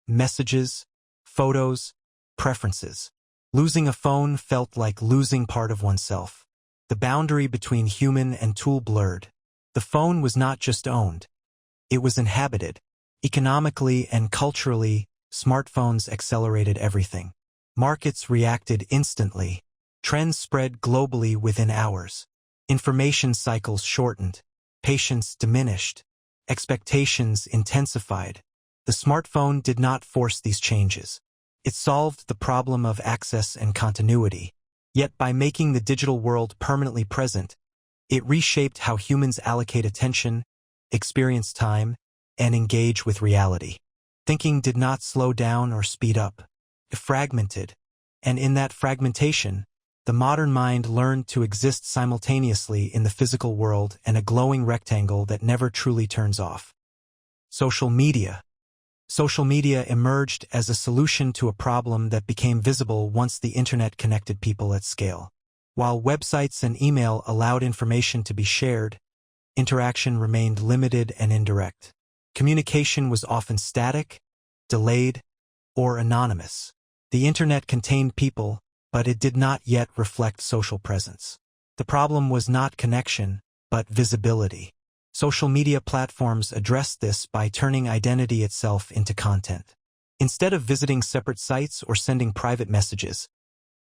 messages, photos, preferences. Losing a phone felt like losing part of oneself. The boundary between human and tool blurred. The phone was not just owned. It was inhabited. Economically and culturally, smartphones accelerated everything. Markets reacted instantly. Trends spread globally within hours. Information cycles shortened. Patience diminished. Expectations intensified. The smartphone did not force these changes. It solved the problem of access and continuity. Yet by making the digital world permanently present, it reshaped how humans allocate attention, experience time, and engage with reality. Thinking did not slow down or speed up. It fragmented. And in that fragmentation, the modern mind learned to exist simultaneously in the physical world and a glowing rectangle that never truly turns off. Social media. Social media emerged as a solution to a problem that became visible once the internet connected people at scale. While websites and email allowed information to be shared, interaction remained limited and indirect. Communication was often static, delayed, or anonymous. The internet contained people, but it did not yet reflect social presence. The problem was not connection, but visibility. Social media platforms addressed this by turning identity itself into content. Instead of visiting separate sites or sending private messages,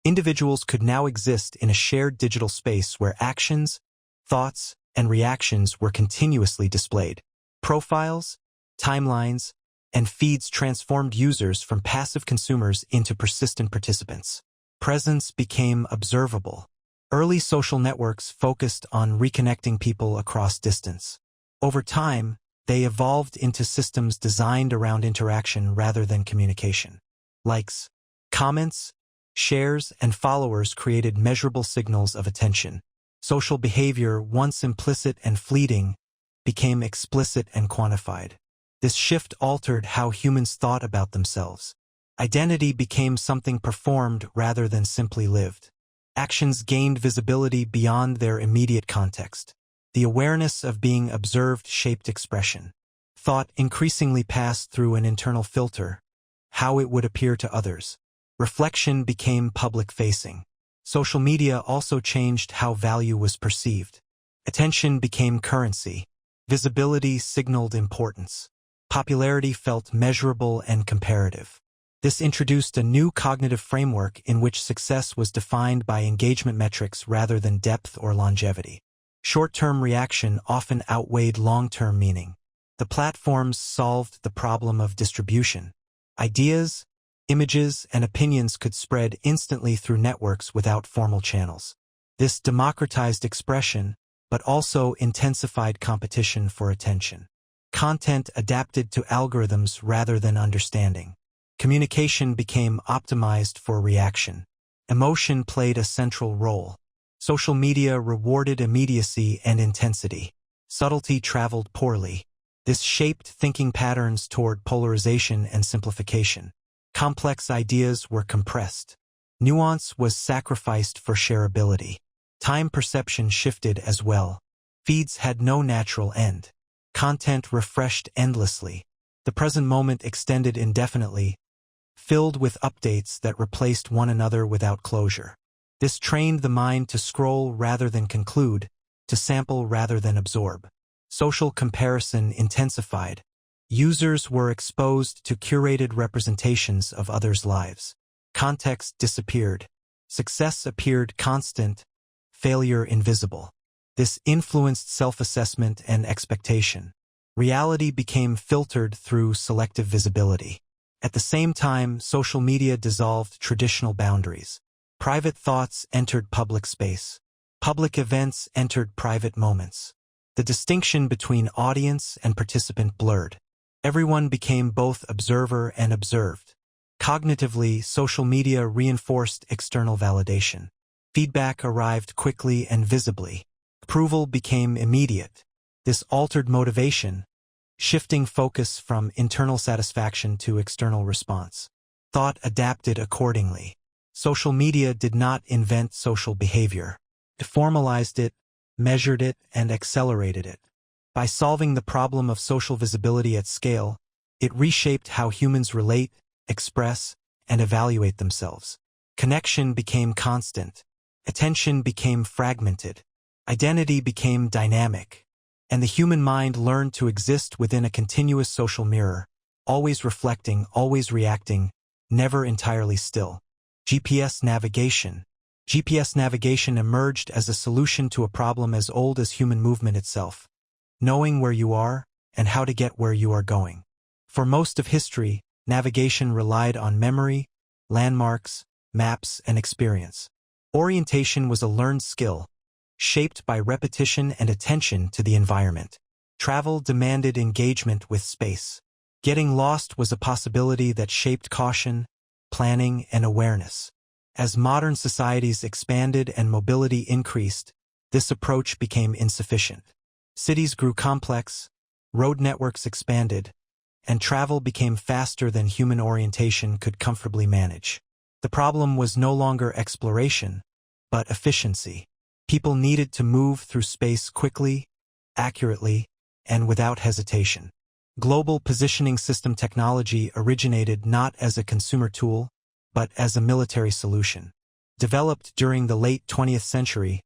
individuals could now exist in a shared digital space where actions, thoughts, and reactions were continuously displayed. Profiles, timelines, and feeds transformed users from passive consumers into persistent participants. Presence became observable. Early social networks focused on reconnecting people across distance. Over time, they evolved into systems designed around interaction rather than communication. Likes, comments, shares, and followers created measurable signals of attention. Social behavior, once implicit and fleeting, became explicit and quantified. This shift altered how humans thought about themselves. Identity became something performed rather than simply lived. Actions gained visibility beyond their immediate context. The awareness of being observed shaped expression. Thought increasingly passed through an internal filter, how it would appear to others. Reflection became public-facing. Social media also changed how value was perceived. Attention became currency. Visibility signaled importance. Popularity felt measurable and comparative. This introduced a new cognitive framework in which success was defined by engagement metrics rather than depth or longevity. Short-term reaction often outweighed long-term meaning. The platforms solved the problem of distribution. Ideas, images, and opinions could spread instantly through networks without formal channels. This democratized expression, but also intensified competition for attention. Content adapted to algorithms rather than understanding. Communication became optimized for reaction. Emotion played a central role. Social media rewarded immediacy and intensity. Subtlety traveled poorly. This shaped thinking patterns toward polarization and simplification. Complex ideas were compressed. Nuance was sacrificed for shareability. Time perception shifted as well. Feeds had no natural end. Content refreshed endlessly. The present moment extended indefinitely, filled with updates that replaced one another without closure. This trained the mind to scroll rather than conclude, to sample rather than absorb. Social comparison intensified. Users were exposed to curated representations of others' lives. Context disappeared. Success appeared constant, failure invisible. This influenced self-assessment and expectation. Reality became filtered through selective visibility. At the same time, social media dissolved traditional boundaries. Private thoughts entered public space. Public events entered private moments. The distinction between audience and participant blurred. Everyone became both observer and observed. Cognitively, social media reinforced external validation. Feedback arrived quickly and visibly. Approval became immediate. This altered motivation, shifting focus from internal satisfaction to external response. Thought adapted accordingly. Social media did not invent social behavior. It formalized it, measured it, and accelerated it. By solving the problem of social visibility at scale, it reshaped how humans relate, express, and evaluate themselves. Connection became constant. Attention became fragmented. Identity became dynamic. And the human mind learned to exist within a continuous social mirror, always reflecting, always reacting, never entirely still. GPS navigation. GPS navigation emerged as a solution to a problem as old as human movement itself. Knowing where you are and how to get where you are going. For most of history, navigation relied on memory, landmarks, maps, and experience. Orientation was a learned skill, shaped by repetition and attention to the environment. Travel demanded engagement with space. Getting lost was a possibility that shaped caution, planning, and awareness. As modern societies expanded and mobility increased, this approach became insufficient. Cities grew complex, road networks expanded, and travel became faster than human orientation could comfortably manage. The problem was no longer exploration, but efficiency. People needed to move through space quickly, accurately, and without hesitation. Global positioning system technology originated not as a consumer tool, but as a military solution. Developed during the late 20th century,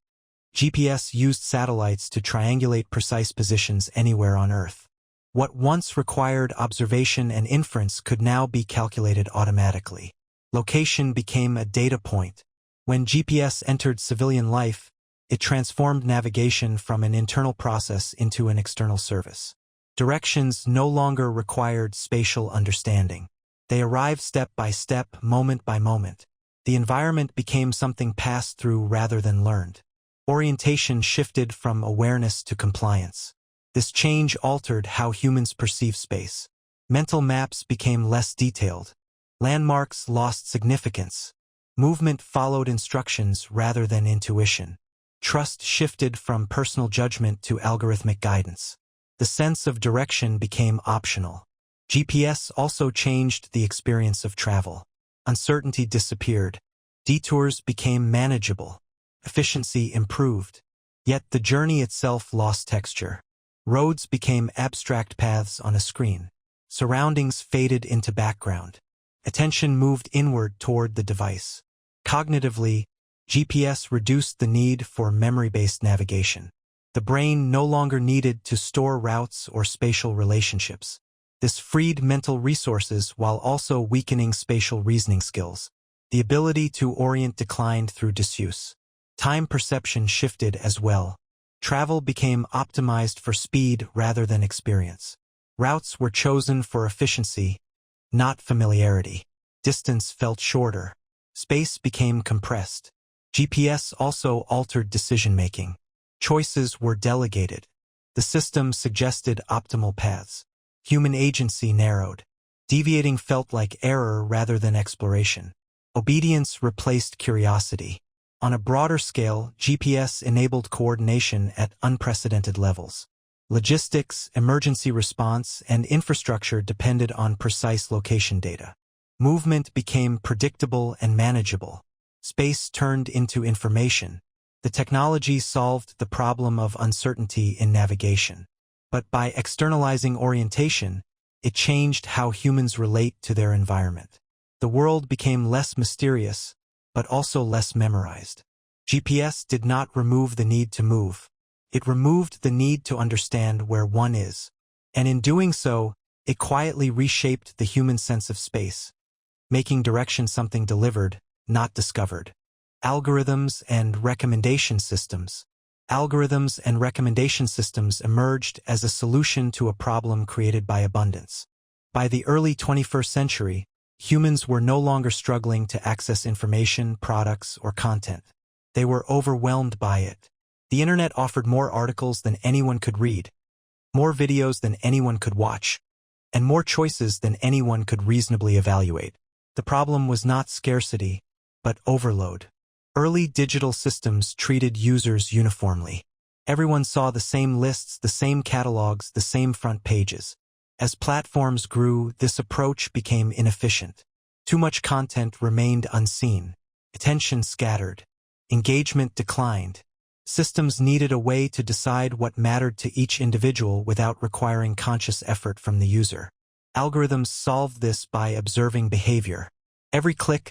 GPS used satellites to triangulate precise positions anywhere on Earth. What once required observation and inference could now be calculated automatically. Location became a data point. When GPS entered civilian life, it transformed navigation from an internal process into an external service. Directions no longer required spatial understanding. They arrived step by step, moment by moment. The environment became something passed through rather than learned. Orientation shifted from awareness to compliance. This change altered how humans perceive space. Mental maps became less detailed. Landmarks lost significance. Movement followed instructions rather than intuition. Trust shifted from personal judgment to algorithmic guidance. The sense of direction became optional. GPS also changed the experience of travel. Uncertainty disappeared. Detours became manageable. Efficiency improved. Yet the journey itself lost texture. Roads became abstract paths on a screen. Surroundings faded into background. Attention moved inward toward the device. Cognitively, GPS reduced the need for memory-based navigation. The brain no longer needed to store routes or spatial relationships. This freed mental resources while also weakening spatial reasoning skills. The ability to orient declined through disuse. Time perception shifted as well. Travel became optimized for speed rather than experience. Routes were chosen for efficiency, not familiarity. Distance felt shorter. Space became compressed. GPS also altered decision-making. Choices were delegated. The system suggested optimal paths. Human agency narrowed. Deviating felt like error rather than exploration. Obedience replaced curiosity. On a broader scale, GPS enabled coordination at unprecedented levels. Logistics, emergency response, and infrastructure depended on precise location data. Movement became predictable and manageable. Space turned into information. The technology solved the problem of uncertainty in navigation. But by externalizing orientation, it changed how humans relate to their environment. The world became less mysterious, but also less memorized. GPS did not remove the need to move. It removed the need to understand where one is. And in doing so, it quietly reshaped the human sense of space, making direction something delivered, not discovered. Algorithms and recommendation systems. Algorithms and recommendation systems emerged as a solution to a problem created by abundance. By the early 21st century, humans were no longer struggling to access information, products, or content. They were overwhelmed by it. The internet offered more articles than anyone could read, more videos than anyone could watch, and more choices than anyone could reasonably evaluate. The problem was not scarcity, but overload. Early digital systems treated users uniformly. Everyone saw the same lists, the same catalogs, the same front pages. As platforms grew, this approach became inefficient. Too much content remained unseen. Attention scattered. Engagement declined. Systems needed a way to decide what mattered to each individual without requiring conscious effort from the user. Algorithms solved this by observing behavior. Every click,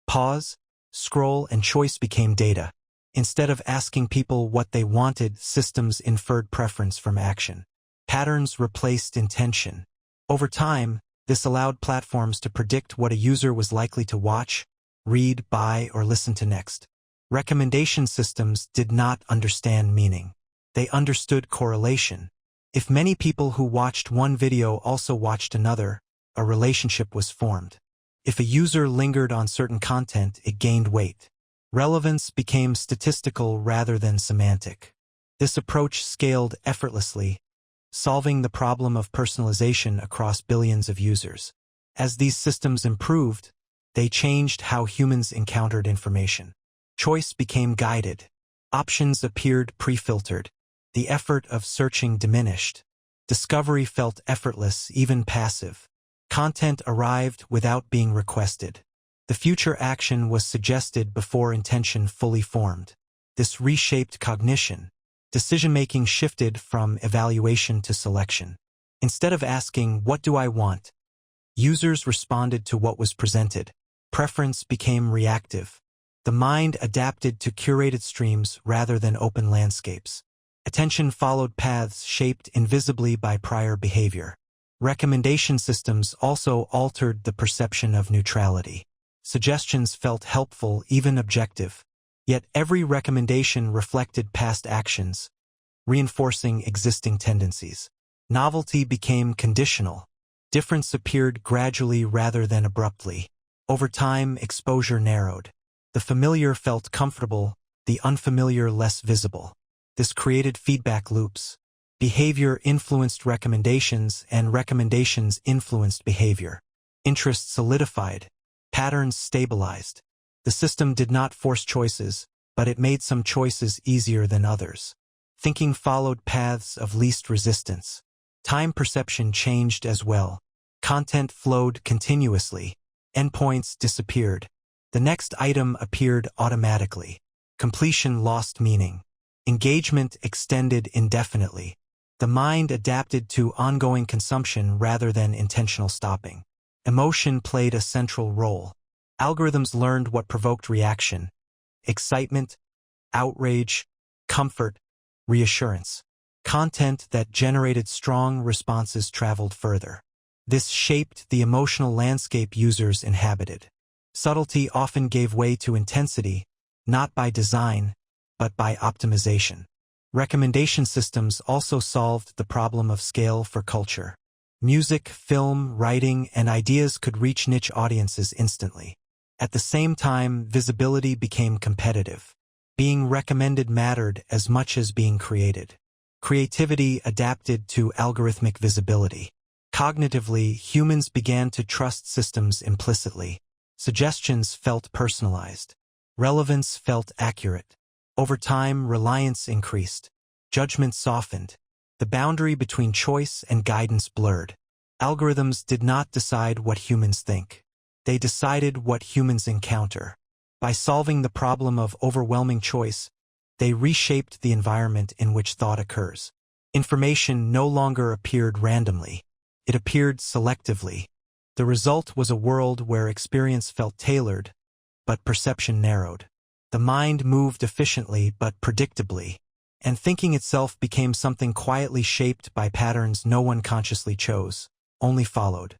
pause, scroll, and choice became data. Instead of asking people what they wanted, systems inferred preference from action. Patterns replaced intention. Over time, this allowed platforms to predict what a user was likely to watch, read, buy, or listen to next. Recommendation systems did not understand meaning. They understood correlation. If many people who watched one video also watched another, a relationship was formed. If a user lingered on certain content, it gained weight. Relevance became statistical rather than semantic. This approach scaled effortlessly, solving the problem of personalization across billions of users. As these systems improved, they changed how humans encountered information. Choice became guided. Options appeared pre-filtered. The effort of searching diminished. Discovery felt effortless, even passive. Content arrived without being requested. The future action was suggested before intention fully formed. This reshaped cognition. Decision-making shifted from evaluation to selection. Instead of asking, "What do I want?" users responded to what was presented. Preference became reactive. The mind adapted to curated streams rather than open landscapes. Attention followed paths shaped invisibly by prior behavior. Recommendation systems also altered the perception of neutrality. Suggestions felt helpful, even objective. Yet every recommendation reflected past actions, reinforcing existing tendencies. Novelty became conditional. Difference appeared gradually rather than abruptly. Over time, exposure narrowed. The familiar felt comfortable, the unfamiliar less visible. This created feedback loops. Behavior influenced recommendations, and recommendations influenced behavior. Interest solidified. Patterns stabilized. The system did not force choices, but it made some choices easier than others. Thinking followed paths of least resistance. Time perception changed as well. Content flowed continuously. Endpoints disappeared. The next item appeared automatically. Completion lost meaning. Engagement extended indefinitely. The mind adapted to ongoing consumption rather than intentional stopping. Emotion played a central role. Algorithms learned what provoked reaction: excitement, outrage, comfort, reassurance. Content that generated strong responses traveled further. This shaped the emotional landscape users inhabited. Subtlety often gave way to intensity, not by design, but by optimization. Recommendation systems also solved the problem of scale for culture. Music, film, writing, and ideas could reach niche audiences instantly. At the same time, visibility became competitive. Being recommended mattered as much as being created. Creativity adapted to algorithmic visibility. Cognitively, humans began to trust systems implicitly. Suggestions felt personalized. Relevance felt accurate. Over time, reliance increased. Judgment softened. The boundary between choice and guidance blurred. Algorithms did not decide what humans think. They decided what humans encounter. By solving the problem of overwhelming choice, they reshaped the environment in which thought occurs. Information no longer appeared randomly. It appeared selectively. The result was a world where experience felt tailored, but perception narrowed. The mind moved efficiently but predictably, and thinking itself became something quietly shaped by patterns no one consciously chose, only followed.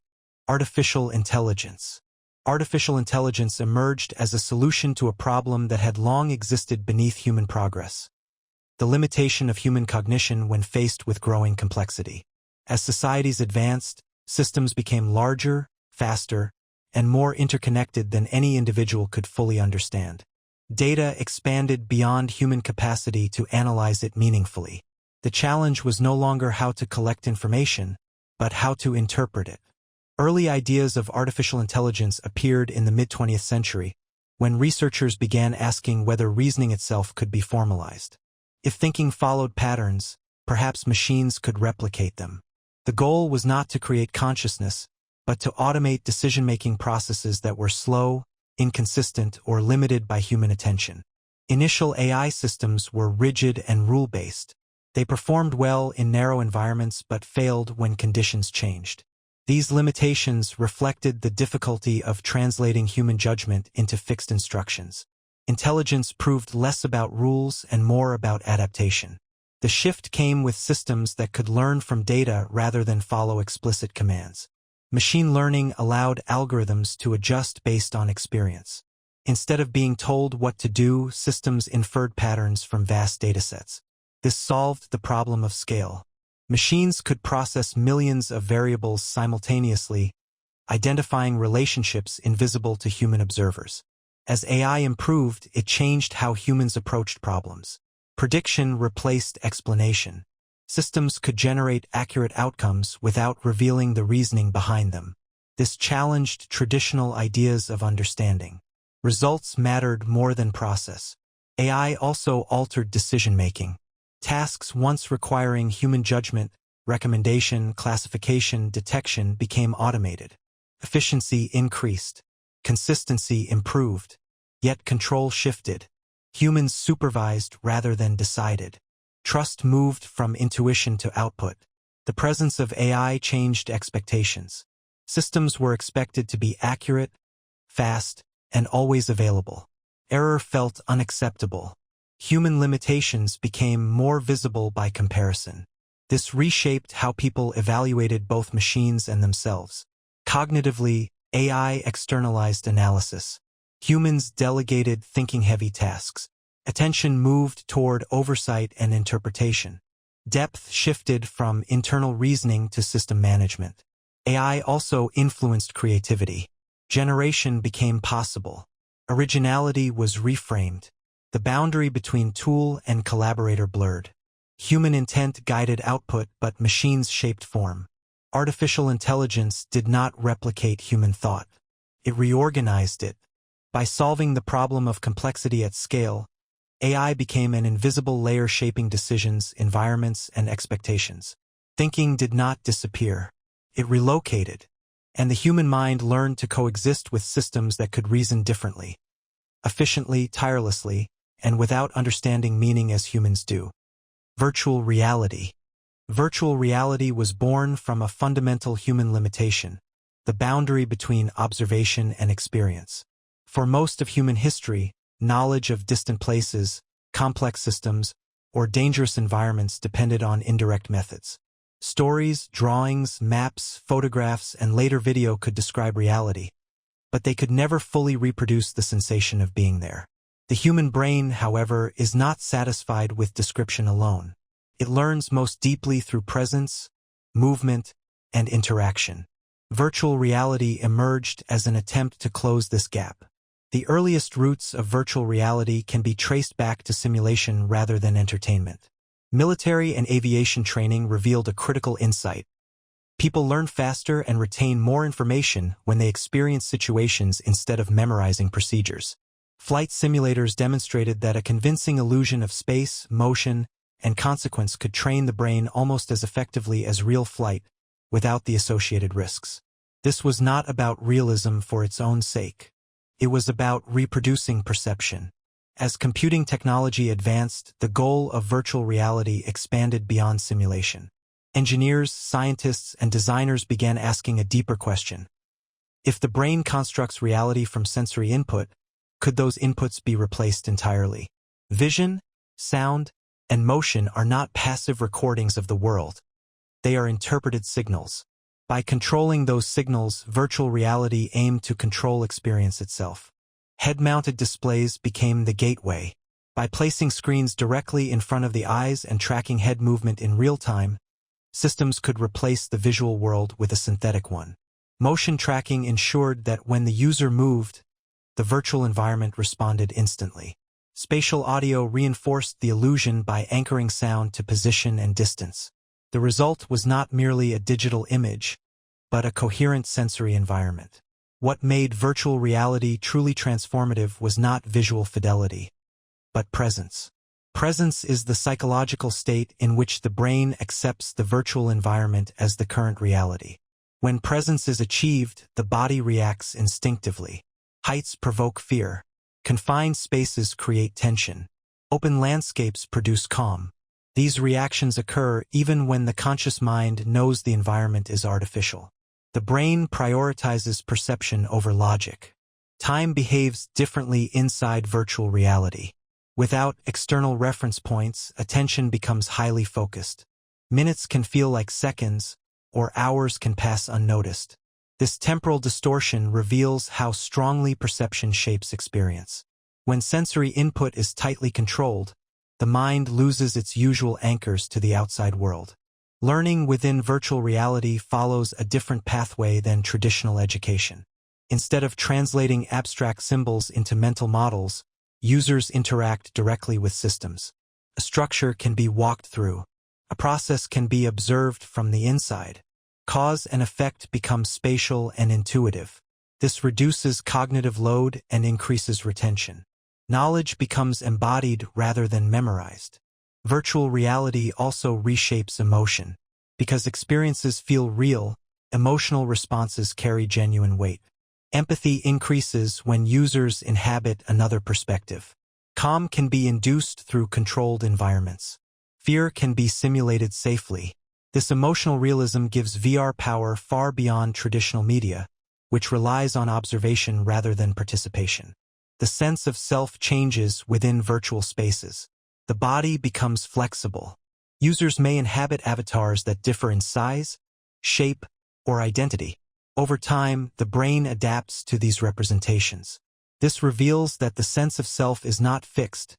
Artificial intelligence. Artificial intelligence emerged as a solution to a problem that had long existed beneath human progress: the limitation of human cognition when faced with growing complexity. As societies advanced, systems became larger, faster, and more interconnected than any individual could fully understand. Data expanded beyond human capacity to analyze it meaningfully. The challenge was no longer how to collect information, but how to interpret it. Early ideas of artificial intelligence appeared in the mid-20th century, when researchers began asking whether reasoning itself could be formalized. If thinking followed patterns, perhaps machines could replicate them. The goal was not to create consciousness, but to automate decision-making processes that were slow, inconsistent, or limited by human attention. Initial AI systems were rigid and rule-based. They performed well in narrow environments but failed when conditions changed. These limitations reflected the difficulty of translating human judgment into fixed instructions. Intelligence proved less about rules and more about adaptation. The shift came with systems that could learn from data rather than follow explicit commands. Machine learning allowed algorithms to adjust based on experience. Instead of being told what to do, systems inferred patterns from vast datasets. This solved the problem of scale. Machines could process millions of variables simultaneously, identifying relationships invisible to human observers. As AI improved, it changed how humans approached problems. Prediction replaced explanation. Systems could generate accurate outcomes without revealing the reasoning behind them. This challenged traditional ideas of understanding. Results mattered more than process. AI also altered decision-making. Tasks once requiring human judgment, recommendation, classification, detection became automated. Efficiency increased. Consistency improved. Yet control shifted. Humans supervised rather than decided. Trust moved from intuition to output. The presence of AI changed expectations. Systems were expected to be accurate, fast, and always available. Error felt unacceptable. Human limitations became more visible by comparison. This reshaped how people evaluated both machines and themselves. Cognitively, AI externalized analysis. Humans delegated thinking-heavy tasks. Attention moved toward oversight and interpretation. Depth shifted from internal reasoning to system management. AI also influenced creativity. Generation became possible. Originality was reframed. The boundary between tool and collaborator blurred. Human intent guided output, but machines shaped form. Artificial intelligence did not replicate human thought. It reorganized it. By solving the problem of complexity at scale, AI became an invisible layer shaping decisions, environments, and expectations. Thinking did not disappear. It relocated. And the human mind learned to coexist with systems that could reason differently, efficiently, tirelessly, and without understanding meaning as humans do. Virtual reality. Virtual reality was born from a fundamental human limitation, the boundary between observation and experience. For most of human history, knowledge of distant places, complex systems, or dangerous environments depended on indirect methods. Stories, drawings, maps, photographs, and later video could describe reality, but they could never fully reproduce the sensation of being there. The human brain, however, is not satisfied with description alone. It learns most deeply through presence, movement, and interaction. Virtual reality emerged as an attempt to close this gap. The earliest roots of virtual reality can be traced back to simulation rather than entertainment. Military and aviation training revealed a critical insight. People learn faster and retain more information when they experience situations instead of memorizing procedures. Flight simulators demonstrated that a convincing illusion of space, motion, and consequence could train the brain almost as effectively as real flight, without the associated risks. This was not about realism for its own sake. It was about reproducing perception. As computing technology advanced, the goal of virtual reality expanded beyond simulation. Engineers, scientists, and designers began asking a deeper question. If the brain constructs reality from sensory input, could those inputs be replaced entirely? Vision, sound, and motion are not passive recordings of the world. They are interpreted signals. By controlling those signals, virtual reality aimed to control experience itself. Head-mounted displays became the gateway. By placing screens directly in front of the eyes and tracking head movement in real time, systems could replace the visual world with a synthetic one. Motion tracking ensured that when the user moved, the virtual environment responded instantly. Spatial audio reinforced the illusion by anchoring sound to position and distance. The result was not merely a digital image, but a coherent sensory environment. What made virtual reality truly transformative was not visual fidelity, but presence. Presence is the psychological state in which the brain accepts the virtual environment as the current reality. When presence is achieved, the body reacts instinctively. Heights provoke fear. Confined spaces create tension. Open landscapes produce calm. These reactions occur even when the conscious mind knows the environment is artificial. The brain prioritizes perception over logic. Time behaves differently inside virtual reality. Without external reference points, attention becomes highly focused. Minutes can feel like seconds, or hours can pass unnoticed. This temporal distortion reveals how strongly perception shapes experience. When sensory input is tightly controlled, the mind loses its usual anchors to the outside world. Learning within virtual reality follows a different pathway than traditional education. Instead of translating abstract symbols into mental models, users interact directly with systems. A structure can be walked through. A process can be observed from the inside. Cause and effect become spatial and intuitive. This reduces cognitive load and increases retention. Knowledge becomes embodied rather than memorized. Virtual reality also reshapes emotion. Because experiences feel real, emotional responses carry genuine weight. Empathy increases when users inhabit another perspective. Calm can be induced through controlled environments. Fear can be simulated safely. This emotional realism gives VR power far beyond traditional media, which relies on observation rather than participation. The sense of self changes within virtual spaces. The body becomes flexible. Users may inhabit avatars that differ in size, shape, or identity. Over time, the brain adapts to these representations. This reveals that the sense of self is not fixed,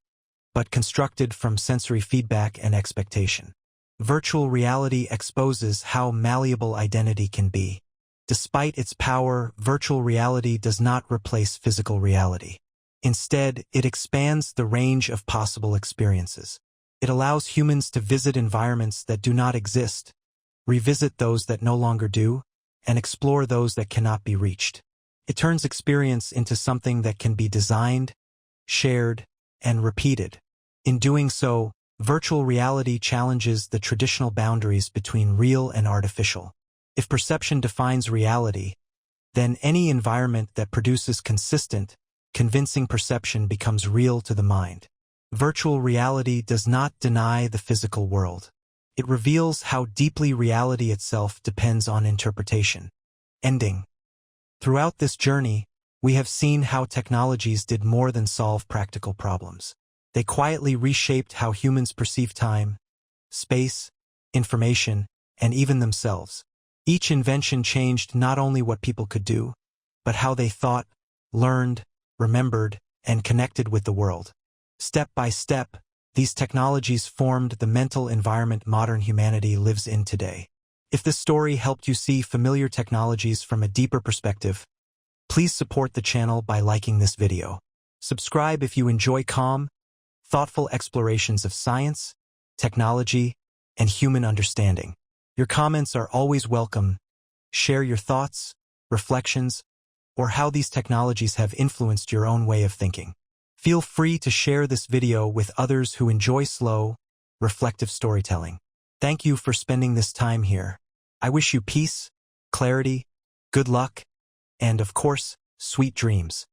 but constructed from sensory feedback and expectation. Virtual reality exposes how malleable identity can be. Despite its power, virtual reality does not replace physical reality. Instead, it expands the range of possible experiences. It allows humans to visit environments that do not exist, revisit those that no longer do, and explore those that cannot be reached. It turns experience into something that can be designed, shared, and repeated. In doing so, virtual reality challenges the traditional boundaries between real and artificial. If perception defines reality, then any environment that produces consistent, convincing perception becomes real to the mind. Virtual reality does not deny the physical world. It reveals how deeply reality itself depends on interpretation. Ending. Throughout this journey, we have seen how technologies did more than solve practical problems. They quietly reshaped how humans perceive time, space, information, and even themselves. Each invention changed not only what people could do, but how they thought, learned, remembered, and connected with the world. Step by step, these technologies formed the mental environment modern humanity lives in today. If this story helped you see familiar technologies from a deeper perspective, please support the channel by liking this video. Subscribe if you enjoy calm, thoughtful explorations of science, technology, and human understanding. Your comments are always welcome. Share your thoughts, reflections, or how these technologies have influenced your own way of thinking. Feel free to share this video with others who enjoy slow, reflective storytelling. Thank you for spending this time here. I wish you peace, clarity, good luck, and of course, sweet dreams.